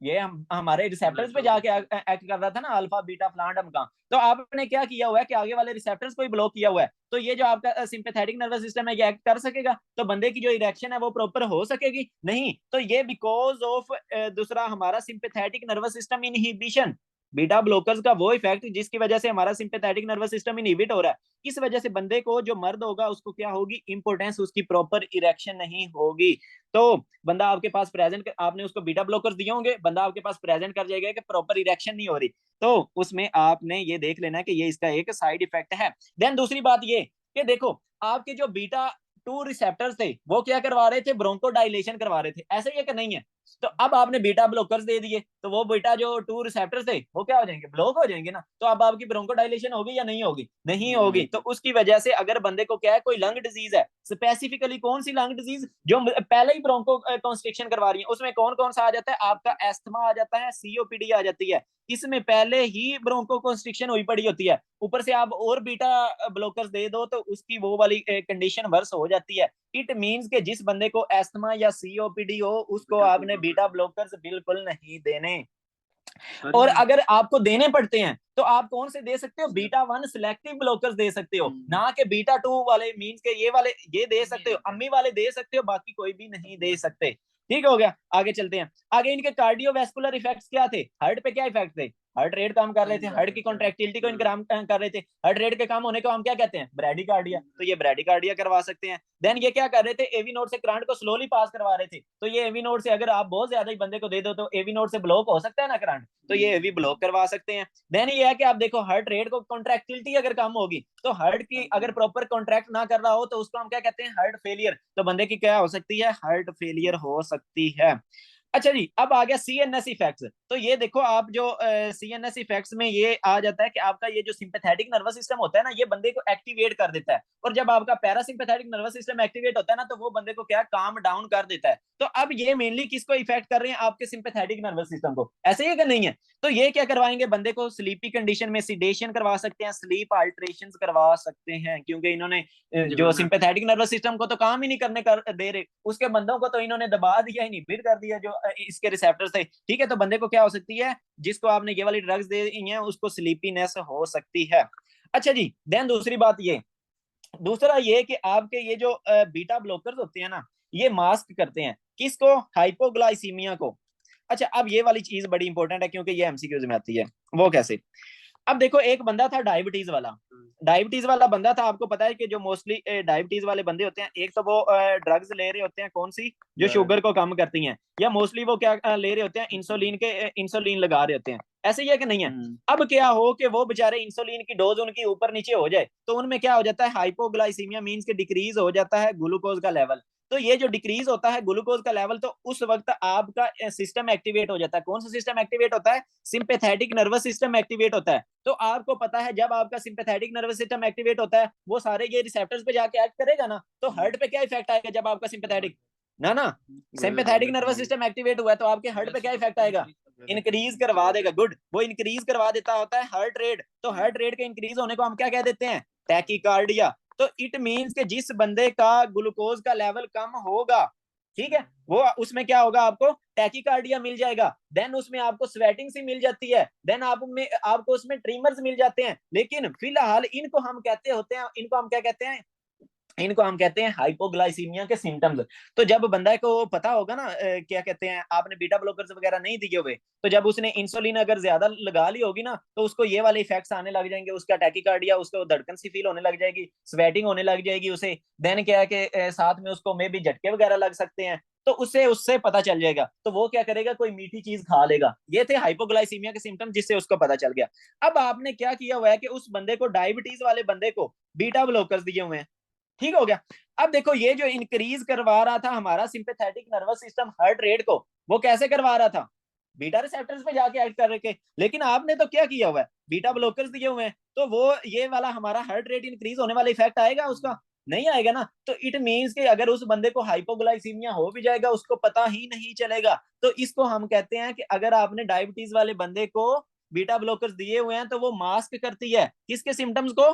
[SPEAKER 1] ये हम हमारे रिसेप्टर्स पे जाके एक्ट कर रहा था ना, अल्फा बीटा फ्लांडम का। तो आपने क्या किया हुआ है कि आगे वाले रिसेप्टर्स को ही ब्लॉक किया हुआ है। तो ये जो आपका सिंपैथेटिक नर्वस सिस्टम है, ये एक्ट कर सकेगा? तो बंदे की जो इरेक्शन है वो प्रॉपर हो सकेगी? नहीं। तो ये बिकॉज ऑफ दूसरा हमारा sympathetic nervous system inhibition, beta blockers का वो इफेक्ट जिसकी वजह से हमारा सिंपैथेटिक नर्वस सिस्टम इनहिबिट हो रहा है। इस वजह से बंदे को, जो मर्द होगा, उसको क्या होगी? इंपोर्टेंस, उसकी प्रॉपर इरेक्शन नहीं होगी। तो बंदा आपके पास प्रेजेंट, आपने उसको बीटा ब्लॉकर्स दिए होंगे, बंदा आपके पास प्रेजेंट कर जाएगा कि प्रॉपर इरेक्शन नहीं हो रही। तो उसमें आपने ये देख लेना कि ये इसका एक साइड इफेक्ट है। देन दूसरी बात ये कि देखो, आपके जो बीटा टू रिसेप्टर्स थे वो क्या करवा रहे थे? ब्रोंको डायलेशन करवा रहे थे। ऐसे ही कि नहीं है? तो अब आपने बीटा ब्लॉकर्स दे दिए, तो वो बीटा जो टू रिसेप्टर्स थे वो क्या हो जाएंगे? ब्लॉक हो जाएंगे ना। तो अब आपकी ब्रोंको डायलेशन होगी या नहीं होगी? नहीं होगी। तो उसकी वजह से अगर बंदे को क्या है, कोई लंग डिजीज है, स्पेसिफिकली कौन सी लंग डिजीज? जो पहले ही ब्रोंको कॉन्स्ट्रिक्शन करवा रही है, उसमें कौन कौन सा आ जाता है? आपका एस्थमा आ जाता है, सीओपीडी आ जाती है। इसमें पहले ही ब्रोंको कॉन्स्ट्रिक्शन हुई पड़ी होती है, ऊपर से आप और बीटा ब्लॉकर्स दे दो तो उसकी वो वाली कंडीशन वर्स हो जाती है। इट मींस के जिस बंदे को एस्थमा या सीओपीडी हो, उसको आपने बीटा ब्लॉकर्स बिल्कुल नहीं देने। और अगर आपको देने पड़ते हैं तो आप कौन से दे सकते हो? बीटा वन सिलेक्टिव ब्लॉकर्स दे सकते हो, ना कि बीटा टू वाले। मींस के ये वाले ये दे सकते हो, अम्मी वाले दे सकते हो, बाकी कोई भी नहीं दे सकते। ठीक हो गया? आगे चलते हैं। आगे इनके कार्डियोवैस्कुलर इफेक्ट्स क्या थे? हार्ट पे क्या इफेक्ट थे? हार्ट रेट कम कर रहे थे, हार्ट की कॉन्ट्रैक्टिलिटी को इंक्रीज कर रहे थे। हार्ट रेट के कम होने को हम क्या कहते हैं? ब्रैडिकार्डिया। तो ये ब्रैडिकार्डिया करवा सकते हैं। देन ये क्या कर रहे थे? एवी नोड से करंट को स्लोली पास करवा रहे थे। तो ये एवी नोड से अगर आप बहुत ज्यादा ही बंदे को दे दो तो एवी नोड से ब्लॉक हो सकता है ना करंट, तो ये एवी ब्लॉक करवा सकते हैं। देन ये है कि आप देखो, हार्ट रेट को कॉन्ट्रैक्टिलिटी अगर कम होगी, तो हार्ट की अगर प्रॉपर कॉन्ट्रैक्ट ना कर रहा हो, तो उसको हम क्या कहते हैं? Heart failure. तो बंदे की क्या हो सकती है? हार्ट फेलियर हो सकती है। अच्छा जी, अब आ गया सीएनएस इफेक्ट्स। तो ये देखो, आप जो सीएनएस इफेक्ट्स में ये आ जाता है कि आपका ये जो सिंपैथेटिक नर्वस सिस्टम होता है ना, ये बंदे को एक्टिवेट कर देता है। और जब आपका पैरासिम्पैथेटिक नर्वस सिस्टम एक्टिवेट होता है ना, तो वो बंदे को क्या, काम डाउन कर देता है। तो अब ये मेनली किसको इफेक्ट कर रहे हैं? आपके सिंपैथेटिक नर्वस सिस्टम को। ऐसे ही है कि नहीं है? तो ये क्या करवाएंगे? बंदे को स्लीपी कंडीशन में सिडेशन करवा सकते हैं, स्लीप अल्टरेशन करवा सकते हैं, क्योंकि इन्होंने जो सिंपैथेटिक नर्वस सिस्टम को तो काम ही नहीं करने कर दे रहे, उसके बंदों को तो इन्होंने दबा दिया, इनहिबिट कर दिया जो इसके रिसेप्टर्स थे। ठीक है? तो बंदे को क्या हो सकती है? जिसको आपने ये वाली ड्रग्स दे दी हैं, उसको स्लीपीनेस हो सकती है। अच्छा जी, देन दूसरी बात ये, दूसरा ये कि आपके ये जो बीटा ब्लॉकर्स होते हैं ना, ये मास्क करते हैं किसको? हाइपोग्लाइसीमिया को। अच्छा, अब ये वाली चीज बड़ी इंपॉर्टेंट है क्योंकि ये एमसीक्यूज में आती है। वो कैसे? अब देखो, एक बंदा था डायबिटीज वाला। डायबिटीज वाला बंदा था, आपको पता है कि जो मोस्टली डायबिटीज वाले बंदे होते हैं, एक तो वो ड्रग्स ले रहे होते हैं, कौन सी? जो शुगर को कम करती हैं, या मोस्टली वो क्या ले रहे होते हैं? इंसुलिन लगा रहे होते हैं। ऐसे ही है कि नहीं है? अब क्या हो कि वो बेचारे इंसुलिन की डोज उनकी ऊपर नीचे हो जाए, तो उनमें क्या हो जाता है? हाइपोग्लाइसीमिया, मींस के डिक्रीज हो जाता है ग्लूकोज का लेवल। तो ये जो डिक्रीज होता है ग्लूकोज का लेवल, तो उस वक्त आपका सिस्टम एक्टिवेट हो जाता है। कौन सा सिस्टम एक्टिवेट होता है? सिंपैथेटिक नर्वस सिस्टम एक्टिवेट होता है। तो आपको पता है, जब आपका सिंपैथेटिक नर्वस सिस्टम एक्टिवेट होता है, वो सारे ये रिसेप्टर्स पे जाके एक्ट करेगा ना। तो हार्ट पे क्या इफेक्ट आएगा जब आपका सिंपैथेटिक ना ना सिंपैथेटिक नर्वस सिस्टम एक्टिवेट हुआ है, तो आपके हार्ट पे क्या इफेक्ट आएगा? इंक्रीज करवा देगा। गुड, वो इंक्रीज करवा देता होता है हार्ट रेट। तो हार्ट रेट के इंक्रीज होने को हम क्या कह देते हैं? टैकीकार्डिया। तो इट मींस के जिस बंदे का ग्लूकोज का लेवल कम होगा, ठीक है, वो उसमें क्या होगा? आपको टैकीकार्डिया मिल जाएगा। देन उसमें आपको स्वेटिंग सी मिल जाती है। देन आपको उसमें ट्रीमर्स मिल जाते हैं। लेकिन फिलहाल इनको हम कहते होते हैं, इनको हम क्या कहते हैं? इनको हम कहते हैं हाइपोग्लाइसीमिया के सिम्टम्स। तो जब बंदा को पता होगा ना, क्या कहते हैं, आपने बीटा ब्लॉकर्स वगैरह नहीं दिए हुए, तो जब उसने इंसुलिन अगर ज्यादा लगा ली होगी ना, तो उसको ये वाले इफेक्ट्स आने लग जाएंगे। उसका टैकीकार्डिया, उसको धड़कन सी फील होने लग जाएगी, स्वेटिंग होने लग जाएगी उसे। देन क्या है कि साथ में उसको मे भी झटके वगैरह लग सकते हैं। तो उससे उससे पता चल जाएगा, तो वो क्या करेगा, कोई मीठी चीज खा लेगा। ये थे हाइपोग्लाइसीमिया के सिम्टम, जिससे उसको पता चल गया। अब आपने क्या किया हुआ है कि उस बंदे को, डायबिटीज वाले बंदे को बीटा ब्लॉकर्स दिए हुए हैं, ठीक हो गया। अब देखो ये जो इंक्रीज करवा रहा था हमारा sympathetic nervous system heart rate को, वो कैसे करवा रहा था, बीटा रिसेप्टर्स पे जाके एक्ट कर रहे। लेकिन आपने तो क्या किया हुआ है, बीटा ब्लॉकर्स दिए हुए हैं, तो वो ये वाला हमारा हार्ट रेट इंक्रीज होने वाला इफेक्ट आएगा उसका, नहीं आएगा ना। तो इट मींस कि अगर उस बंदे को हाइपोग्लाइसीमिया हो भी जाएगा, उसको पता ही नहीं चलेगा। तो इसको हम कहते हैं कि अगर आपने डायबिटीज वाले बंदे को बीटा ब्लॉकर्स दिए हुए हैं, तो वो मास्क करती है किसके सिम्टम्स को,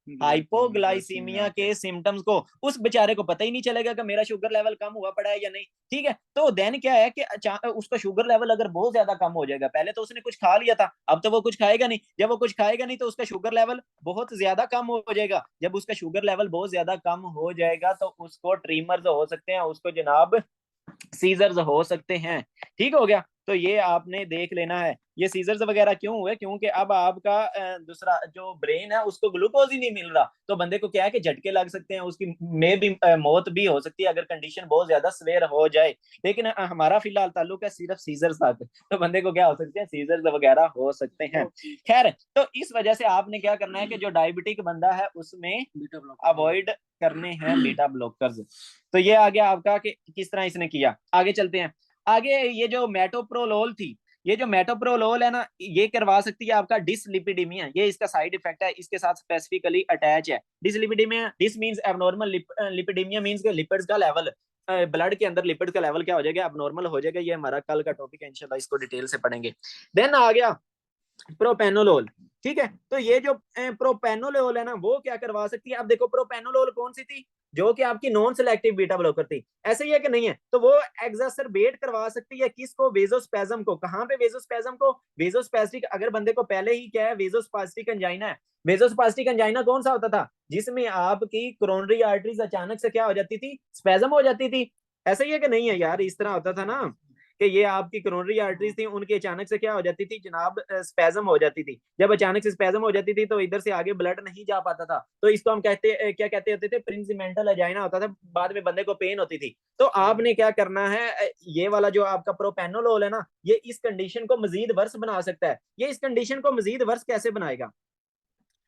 [SPEAKER 1] हाइपोग्लाइसीमिया के सिम्टम्स को। उस बेचारे को पता ही नहीं चलेगा कि मेरा शुगर लेवल कम हुआ पड़ा है या नहीं, ठीक है। तो देन क्या है कि उसका शुगर लेवल अगर बहुत ज्यादा कम हो जाएगा, पहले तो उसने कुछ खा लिया था, अब तो वो कुछ खाएगा नहीं, जब वो कुछ खाएगा नहीं तो उसका शुगर लेवल बहुत ज्यादा कम हो जाएगा। जब उसका शुगर लेवल बहुत ज्यादा कम हो जाएगा तो उसको ट्रीमर्स हो सकते हैं, उसको जनाब सीजर्स हो सकते हैं, ठीक हो गया। तो ये आपने देख लेना है, ये सीजर्स वगैरह क्यों हुए, क्योंकि अब आपका दूसरा जो ब्रेन है उसको ग्लूकोज ही नहीं मिल रहा, तो बंदे को क्या है कि झटके लग सकते हैं, उसकी में भी मौत भी हो सकती है अगर कंडीशन बहुत ज्यादा सवेयर हो जाए। लेकिन हमारा फिलहाल ताल्लुक है सिर्फ सीजर्स तक, तो बंदे को क्या हो सकते हैं, सीजर्स वगैरह हो सकते हैं। खैर, तो इस वजह से आपने क्या करना है कि जो डायबिटिक बंदा है उसमें अवॉइड करने हैं बीटा ब्लॉकर्स। तो ये आ गया आपका कि किस तरह इसने किया। आगे चलते हैं। आगे ये जो मेटोप्रोलोल थी, ये जो मेटोप्रोलोल है ना, ये करवा सकती है आपका डिसलिपिडीमिया, ये इसका साइड इफेक्ट है, इसके साथ स्पेसिफिकली अटैच है dyslipidaemia. Dys means abnormal, lipidaemia means के लिपिड्स का लेवल, ब्लड के अंदर लिपिड का लेवल क्या हो जाएगा, एबनॉर्मल हो जाएगा। ये हमारा कल का टॉपिक है, इंशाल्लाह इसको डिटेल से पढ़ेंगे। देन आ गया प्रोपेनोलोल, ठीक है। तो ये जो प्रोपेनोलोल है ना, वो क्या करवा सकती है। अब देखो प्रोपेनोलोल कौन सी थी, जो कि आपकी नॉन सिलेक्टिव बीटा ब्लॉकर थी, ऐसे ही है कि नहीं है। तो वो एक्सासरबेट करवा सकती है किसको, वेजोस्पैज्म को। कहां पे वेजोस्पैज्म को, वेजोस्पैस्टिक, अगर बंदे को पहले ही क्या है, वेजोस्पास्टिक एंजाइना है। वेजोस्पास्टिक एंजाइना कौन सा होता था, जिसमें आपकी कोरोनरी आर्टरीज अचानक से क्या हो जाती थी, स्पैज्म हो जाती थी। ऐसा ही है कि नहीं है यार, इस तरह होता था ना कि ये आपकी कोरोनरी आर्टरीज थी, उनकी अचानक से क्या हो जाती थी जनाब, स्पैज्म हो जाती थी। जब अचानक से स्पैज्म हो जाती थी तो इधर से आगे ब्लड नहीं जा पाता था, तो इसको हम कहते क्या कहते होते थे, प्रिंसिमेंटल एजाइना होता था, बाद में बंदे को पेन होती थी। तो आपने क्या करना है, ये वाला जो आपका प्रोपेनोलोल है ना, ये इस कंडीशन को मजीद वर्स बना सकता है। ये इस कंडीशन को मजीद वर्स कैसे बनाएगा,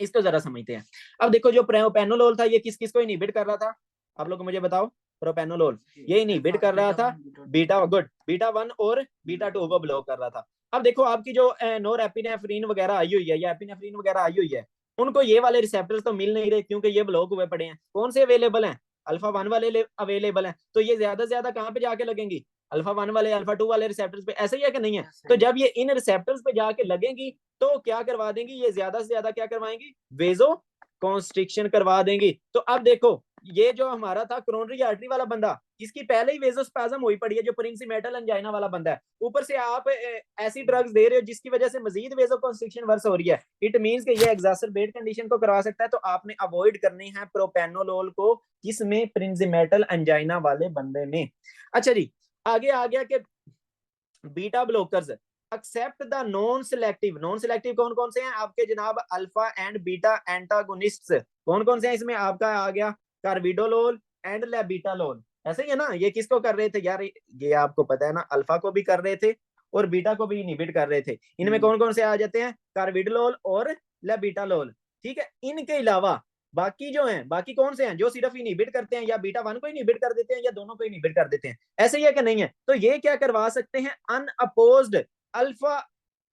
[SPEAKER 1] इसको जरा समझते हैं। अब देखो जो प्रोपेनोलोल था, ये किस किस को इनहिबिट कर रहा था, आप लोग मुझे बताओ। प्रोपेनोलोल ये इनहिबिट कर रहा था बीटा, गुड, बीटा 1 और बीटा 2 को ब्लॉक कर रहा था। अब देखो आपकी जो नोरेपिनेफ्रिन वगैरह आई हुई है, या एपिनेफ्रिन वगैरह आई हुई है, उनको ये वाले रिसेप्टर्स तो मिल नहीं रहे, क्योंकि ये ब्लॉक हुए पड़े हैं। कौन से अवेलेबल हैं, अल्फा 1 वाले अवेलेबल हैं। तो ये ज्यादा से ज्यादा कहाँ पे जाके लगेंगी, अल्फा 1 वाले, अल्फा 2 वाले रिसेप्टर्स पे। ऐसा ही है कि नहीं है। तो जब ये इन रिसेप्टर्स पे जाके लगेंगी तो क्या करवा देंगी, ये ज्यादा से ज्यादा क्या करवाएंगी, वेजो कॉन्स्ट्रिक्शन करवा देंगी। तो अब देखो ये जो हमारा था कोरोनरी आर्टरी वाला बंदा, इसकी पहले ही वेजोस्पैज्म हुई पड़ी है, जो प्रिंसिमेटल एंजाइना वाला बंदा है। ऊपर से आप ऐसी ड्रग्स दे रहे हो जिसकी वजह से मजीद वेजो कॉन्स्ट्रिक्शन वर्स हो रही है। इट मींस कि ये एग्जासरबेट कंडीशन को करवा सकता है। तो आपने अवॉइड करनी है प्रोपेनोलोल को, किसमें, प्रिंसिमेटल एंजाइना वाले बंदे में। अच्छा जी, आगे आ गया कि beta blockers except the non selective. Non selective कौन कौन से हैं आपके जनाब, अल्फा एंड बीटा एंटागोनिस्ट्स। कौन कौन से हैं इसमें, आपका आ गया कार्बिडोलोल एंड लेबिटालोल। ऐसे ही है ना। ये किसको कर रहे थे यार, ये आपको पता है ना, अल्फा को भी कर रहे थे और बीटा को भी इनहिबिट कर रहे थे। इनमें कौन कौन से आ जाते हैं, कार्बिडोलोल और लेबिटालोल, ठीक है। इनके अलावा बाकी जो हैं, बाकी कौन से हैं जो सिर्फ इनहिबिट करते हैं, या बीटा 1 को इनहिबिट कर देते हैं, या दोनों को इनहिबिट कर देते हैं। ऐसे ही है कि नहीं है। तो ये क्या करवा सकते हैं, अनअपोज्ड अल्फा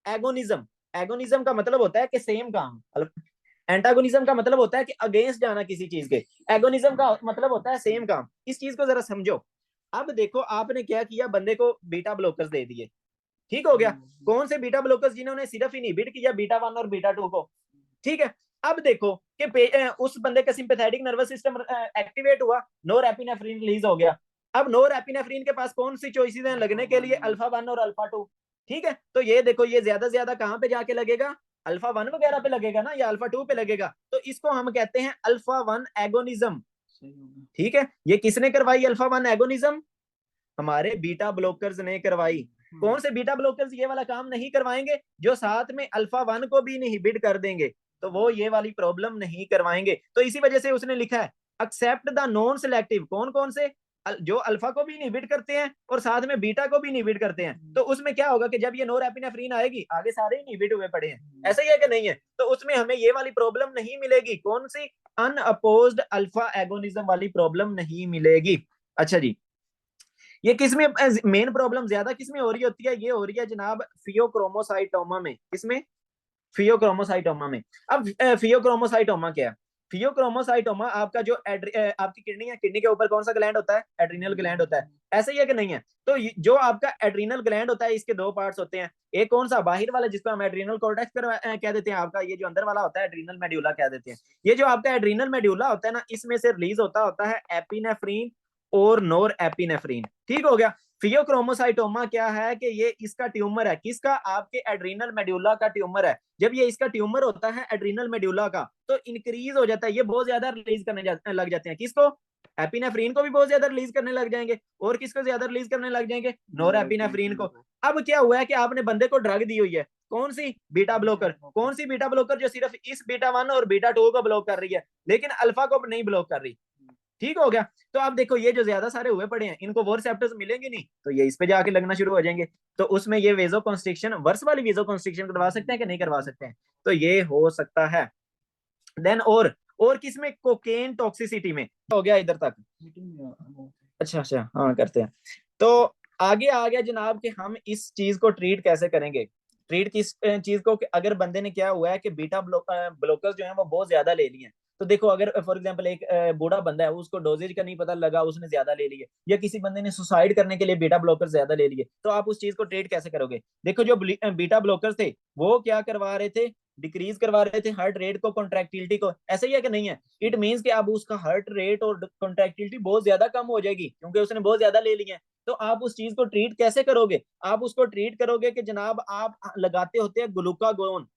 [SPEAKER 1] एगोनिज्म। एगोनिज्म का मतलब होता है कि सेम काम, एंटागोनिज्म का मतलब होता है कि अगेंस्ट जाना किसी चीज के, एगोनिज्म का मतलब होता है सेम काम। इस चीज को जरा समझो। अब देखो आपने क्या किया, बंदे को बीटा ब्लॉकर्स दे दिए, ठीक हो गया। कौन से बीटा ब्लॉकर्स, जिन्होंने सिर्फ इनहिबिट किया बीटा 1 और बीटा 2 को, ठीक है। अब देखो कि उस बंदे का सिंपैथेटिक नर्वस सिस्टम एक्टिवेट हुआ, नोरेपिनेफ्रिन रिलीज हो गया। अब नोरेपिनेफ्रिन के पास कौन सी चॉइसेस हैं लगने के लिए, अल्फा 1 और अल्फा 2, ठीक है। तो ये देखो ये ज्यादा से ज्यादा कहां पे जाके लगेगा, अल्फा 1 वगैरह पे लगेगा ना, या अल्फा 2 पे लगेगा। तो इसको हम कहते हैं अल्फा 1 एगोनिज्म, ठीक है। ये किसने करवाई अल्फा 1 एगोनिज्म, हमारे बीटा ब्लॉकर्स ने करवाई। कौन से बीटा ब्लॉकर्स ये वाला काम नहीं करवाएंगे, जो साथ में अल्फा 1 को भी इनहिबिट कर देंगे, तो वो ये वाली प्रॉब्लम नहीं करवाएंगे। तो इसी वजह से उसने लिखा है एक्सेप्ट द नॉन सिलेक्टिव। कौन कौन से, जो अल्फा को भी इनहिबिट करते हैं और साथ में बीटा को भी इनहिबिट करते हैं, तो उसमें क्या होगा कि जब ये नोरेपिनेफ्रिन आएगी, आगे सारे इनहिबिट हुए पड़े हैं, ऐसा ही है कि नहीं है, तो उसमें हमें ये वाली प्रॉब्लम नहीं मिलेगी, कौन सी, अनअपोज्ड अल्फा एगोनिज्म वाली प्रॉब्लम नहीं मिलेगी। अच्छा जी, ये किसमें मेन प्रॉब्लम ज्यादा किसमें हो रही होती है, ये हो रही है जनाब फियोक्रोमोसाइटोमा में। किसमें? फियोक्रोमोसाइटोमा में। अब फियोक्रोमोसाइटोमा क्या है? फियोक्रोमोसाइटोमा आपका जो आपकी किडनी है, किडनी के ऊपर कौन सा ग्लैंड होता है? एड्रीनल ग्लैंड होता है, ऐसे ही है कि नहीं है? तो जो आपका एड्रीनल ग्लैंड होता है, इसके दो पार्ट्स होते हैं, एक कौन सा, बाहर वाला जिसको हम एड्रीनल कॉर्टेक्स कह देते हैं, आपका ये जो अंदर वाला होता है एड्रीनल मेड्यूला कह देते हैं। ये जो आपका एड्रीनल मेड्यूला होता है ना, इसमें से रिलीज होता है एपिनेफ्रीन और नोर एपिनेफ्रीन। ठीक हो गया। फियोक्रोमोसाइटोमा क्या है कि ये इसका ट्यूमर है, किसका? आपके एड्रीनल मेड्यूला का ट्यूमर है। जब ये इसका ट्यूमर होता है एड्रीनल मेड्यूला का, तो इंक्रीज हो जाता है, ये बहुत ज्यादा रिलीज करने लग जाते हैं। किसको? एपिनेफ्रीन को भी बहुत ज्यादा रिलीज करने लग जाएंगे, और किसको ज्यादा रिलीज करने लग जाएंगे? नोर एपिनेफ्रीन को। अब क्या हुआ है कि आपने बंदे को ड्रग दी हुई है, कौन सी? Beta blocker. कौन सी बीटा ब्लॉकर? जो सिर्फ इस बीटा 1 और बीटा 2 को ब्लॉक कर रही है, लेकिन अल्फा को नहीं ब्लॉक कर रही। ठीक हो गया। तो आप देखो, ये जो ज्यादा सारे हुए पड़े हैं, इनको वो रिसेप्टर्स मिलेंगे नहीं, तो ये इस पे जाके लगना शुरू हो जाएंगे। तो उसमें ये वेजो कंस्ट्रिक्शन, वर्स वाली वेजो कंस्ट्रिक्शन करवा सकते हैं कि नहीं करवा सकते हैं? तो ये हो सकता है। देन और किसमें? कोकेन टॉक्सिसिटी में। हो गया इधर तक? अच्छा अच्छा, हाँ करते हैं। तो आगे आ गया जनाब कि हम इस चीज को ट्रीट कैसे करेंगे। ट्रीट किस चीज को, कि अगर बंदे ने क्या हुआ है कि बीटा ब्लॉकर्स जो है वो बहुत ज्यादा ले लिए हैं। तो देखो, अगर फॉर एग्जांपल एक बूढ़ा बंदा है, उसको डोजेज का नहीं पता लगा, उसने ज्यादा ले लिए, या किसी बंदे ने सुसाइड करने के लिए बीटा ब्लॉकर ज्यादा ले लिए, तो आप उस चीज को ट्रीट कैसे करोगे? देखो, जो बीटा ब्लॉकर्स थे वो क्या करवा रहे थे? डिक्रीज करवा रहे थे हार्ट रेट को, कॉन्ट्रैक्टिलिटी को। ऐसा ही है कि नहीं है? इट मींस कि अब उसका हार्ट रेट और कॉन्ट्रैक्टिलिटी बहुत ज्यादा कम हो जाएगी, क्योंकि उसने बहुत ज्यादा ले लिया है। तो आप उस चीज को ट्रीट कैसे करोगे? आप उसको ट्रीट करोगे कि जनाब आप लगाते होते हैं ग्लूकागोन।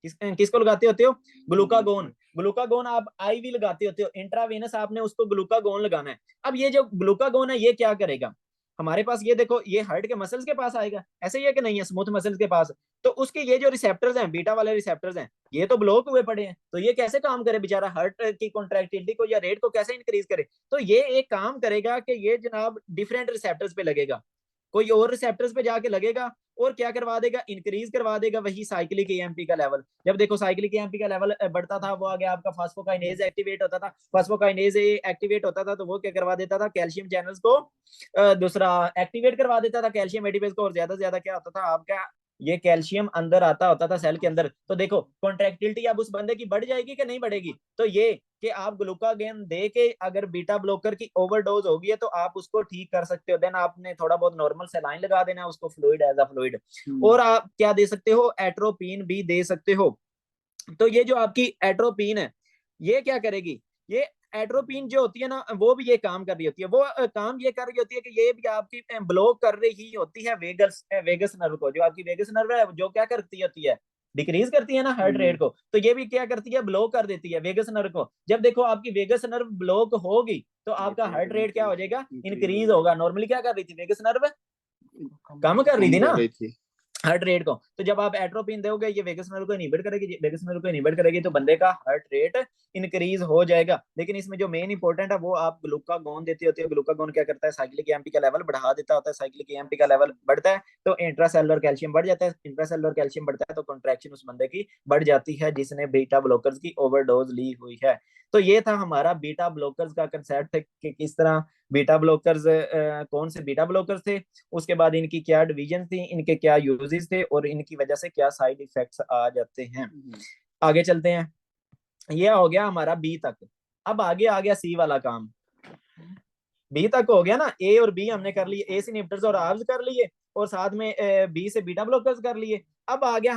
[SPEAKER 1] किसको लगाते होते हो? ग्लूकागोन। ग्लूकागोन आप आईवी लगाते होते हो, इंट्रावेनस आपने उसको ग्लूकागोन लगाना है। अब ये जो ग्लूकागोन है, ये क्या करेगा? हमारे पास ये देखो, ये हार्ट के मसल्स के पास आएगा, ऐसे ही है कि नहीं है? स्मूथ मसल्स के पास। तो उसके ये जो रिसेप्टर्स हैं, बीटा वाले रिसेप्टर्स हैं, ये तो ब्लॉक हुए पड़े हैं, तो ये कैसे काम करे बेचारा? हार्ट की कॉन्ट्रैक्टिलिटी को या रेट को कैसे इंक्रीज करे? तो ये एक काम करेगा कि ये जनाब डिफरेंट रिसेप्टर्स पे लगेगा, कोई और रिसेप्टर्स पे जाके लगेगा, और क्या करवा देगा? इंक्रीज करवा देगा वही साइक्लिक एएमपी का लेवल। जब देखो साइक्लिक एएमपी का लेवल बढ़ता था, वो आ गया आपका फास्फोकाइनेज एक्टिवेट होता था। फास्फोकाइनेज एक्टिवेट होता था, तो वो क्या करवा देता था? कैल्शियम चैनल्स को दूसरा एक्टिवेट करवा देता था, कैल्शियम एटीपेज को। और ज्यादा से ज्यादा क्या होता था आपका? ये कैल्शियम अंदर आता होता था सेल के अंदर। तो देखो, कॉन्ट्रैक्टिलिटी अब उस बंदे की बढ़ जाएगी कि नहीं बढ़ेगी? तो ये कि आप ग्लूकागोन दे के अगर बीटा ब्लॉकर की ओवरडोज होगी है, तो आप उसको ठीक कर सकते हो। देन आपने थोड़ा बहुत नॉर्मल सेलाइन लगा देना है उसको, फ्लूइड एज अ फ्लूइड। और आप क्या दे सकते हो? एट्रोपिन भी दे सकते हो। तो ये जो आपकी एट्रोपिन है, ये क्या करेगी? ये एट्रोपिन जो होती है ना, वो भी ये काम कर रही होती है। वो काम ये कर रही होती है कि ये भी आपकी ब्लॉक कर रही होती है वेगस वेगस नर्व को। जो आपकी वेगस नर्व है, जो क्या करती होती है? डिक्रीज करती है ना हार्ट रेट को। तो ये भी क्या करती है? ब्लॉक कर देती है वेगस नर्व को। जब देखो आपकी वेगस नर्व ब्लॉक होगी, तो आपका हार्ट रेट क्या हो जाएगा? इंक्रीज होगा। नॉर्मली क्या कर रही थी वेगस नर्व? कम कर रही थी ना हार्ट रेट को। तो जब आप एट्रोपिन दोगे, ये वेगस नर्व को इनहिबिट करेगी, वेगस नर्व को इनहिबिट करेगी, तो बंदे का हार्ट रेट इंक्रीज हो जाएगा। लेकिन इसमें जो मेन इंपॉर्टेंट है, वो आप ग्लूकागोन देते होते हो। ग्लूकागोन क्या करता है? साइक्लिक एएमपी का लेवल बढ़ा देता होता है। साइक्लिक एएमपी का लेवल बढ़ता है तो इंट्रासेलुलर कैल्शियम बढ़ जाता है। इंट्रासेलुलर कैल्शियम बढ़ता है तो कॉन्ट्रैक्शन उस बंदे की बढ़ जाती है जिसने बीटा ब्लॉकर्स की ओवरडोज ली हुई है। तो ये था हमारा बीटा ब्लॉकर्स का कंसेप्ट कि किस तरह बीटा ब्लॉकर्स, कौन से बीटा ब्लॉकर्स थे, उसके बाद इनकी क्या डिवीजन थी, इनके क्या यूजेस थे, और इनकी वजह से क्या साइड इफेक्ट्स आ जाते हैं। आगे चलते हैं। यह हो गया हमारा बी तक। अब आगे आ गया सी वाला काम। बी तक हो गया ना, ए और बी हमने कर लिए, ए से इनहिबिटर्स और आर्ब्स कर लिए, और साथ में बी से बीटा ब्लॉकर्स कर लिए। अब आ गया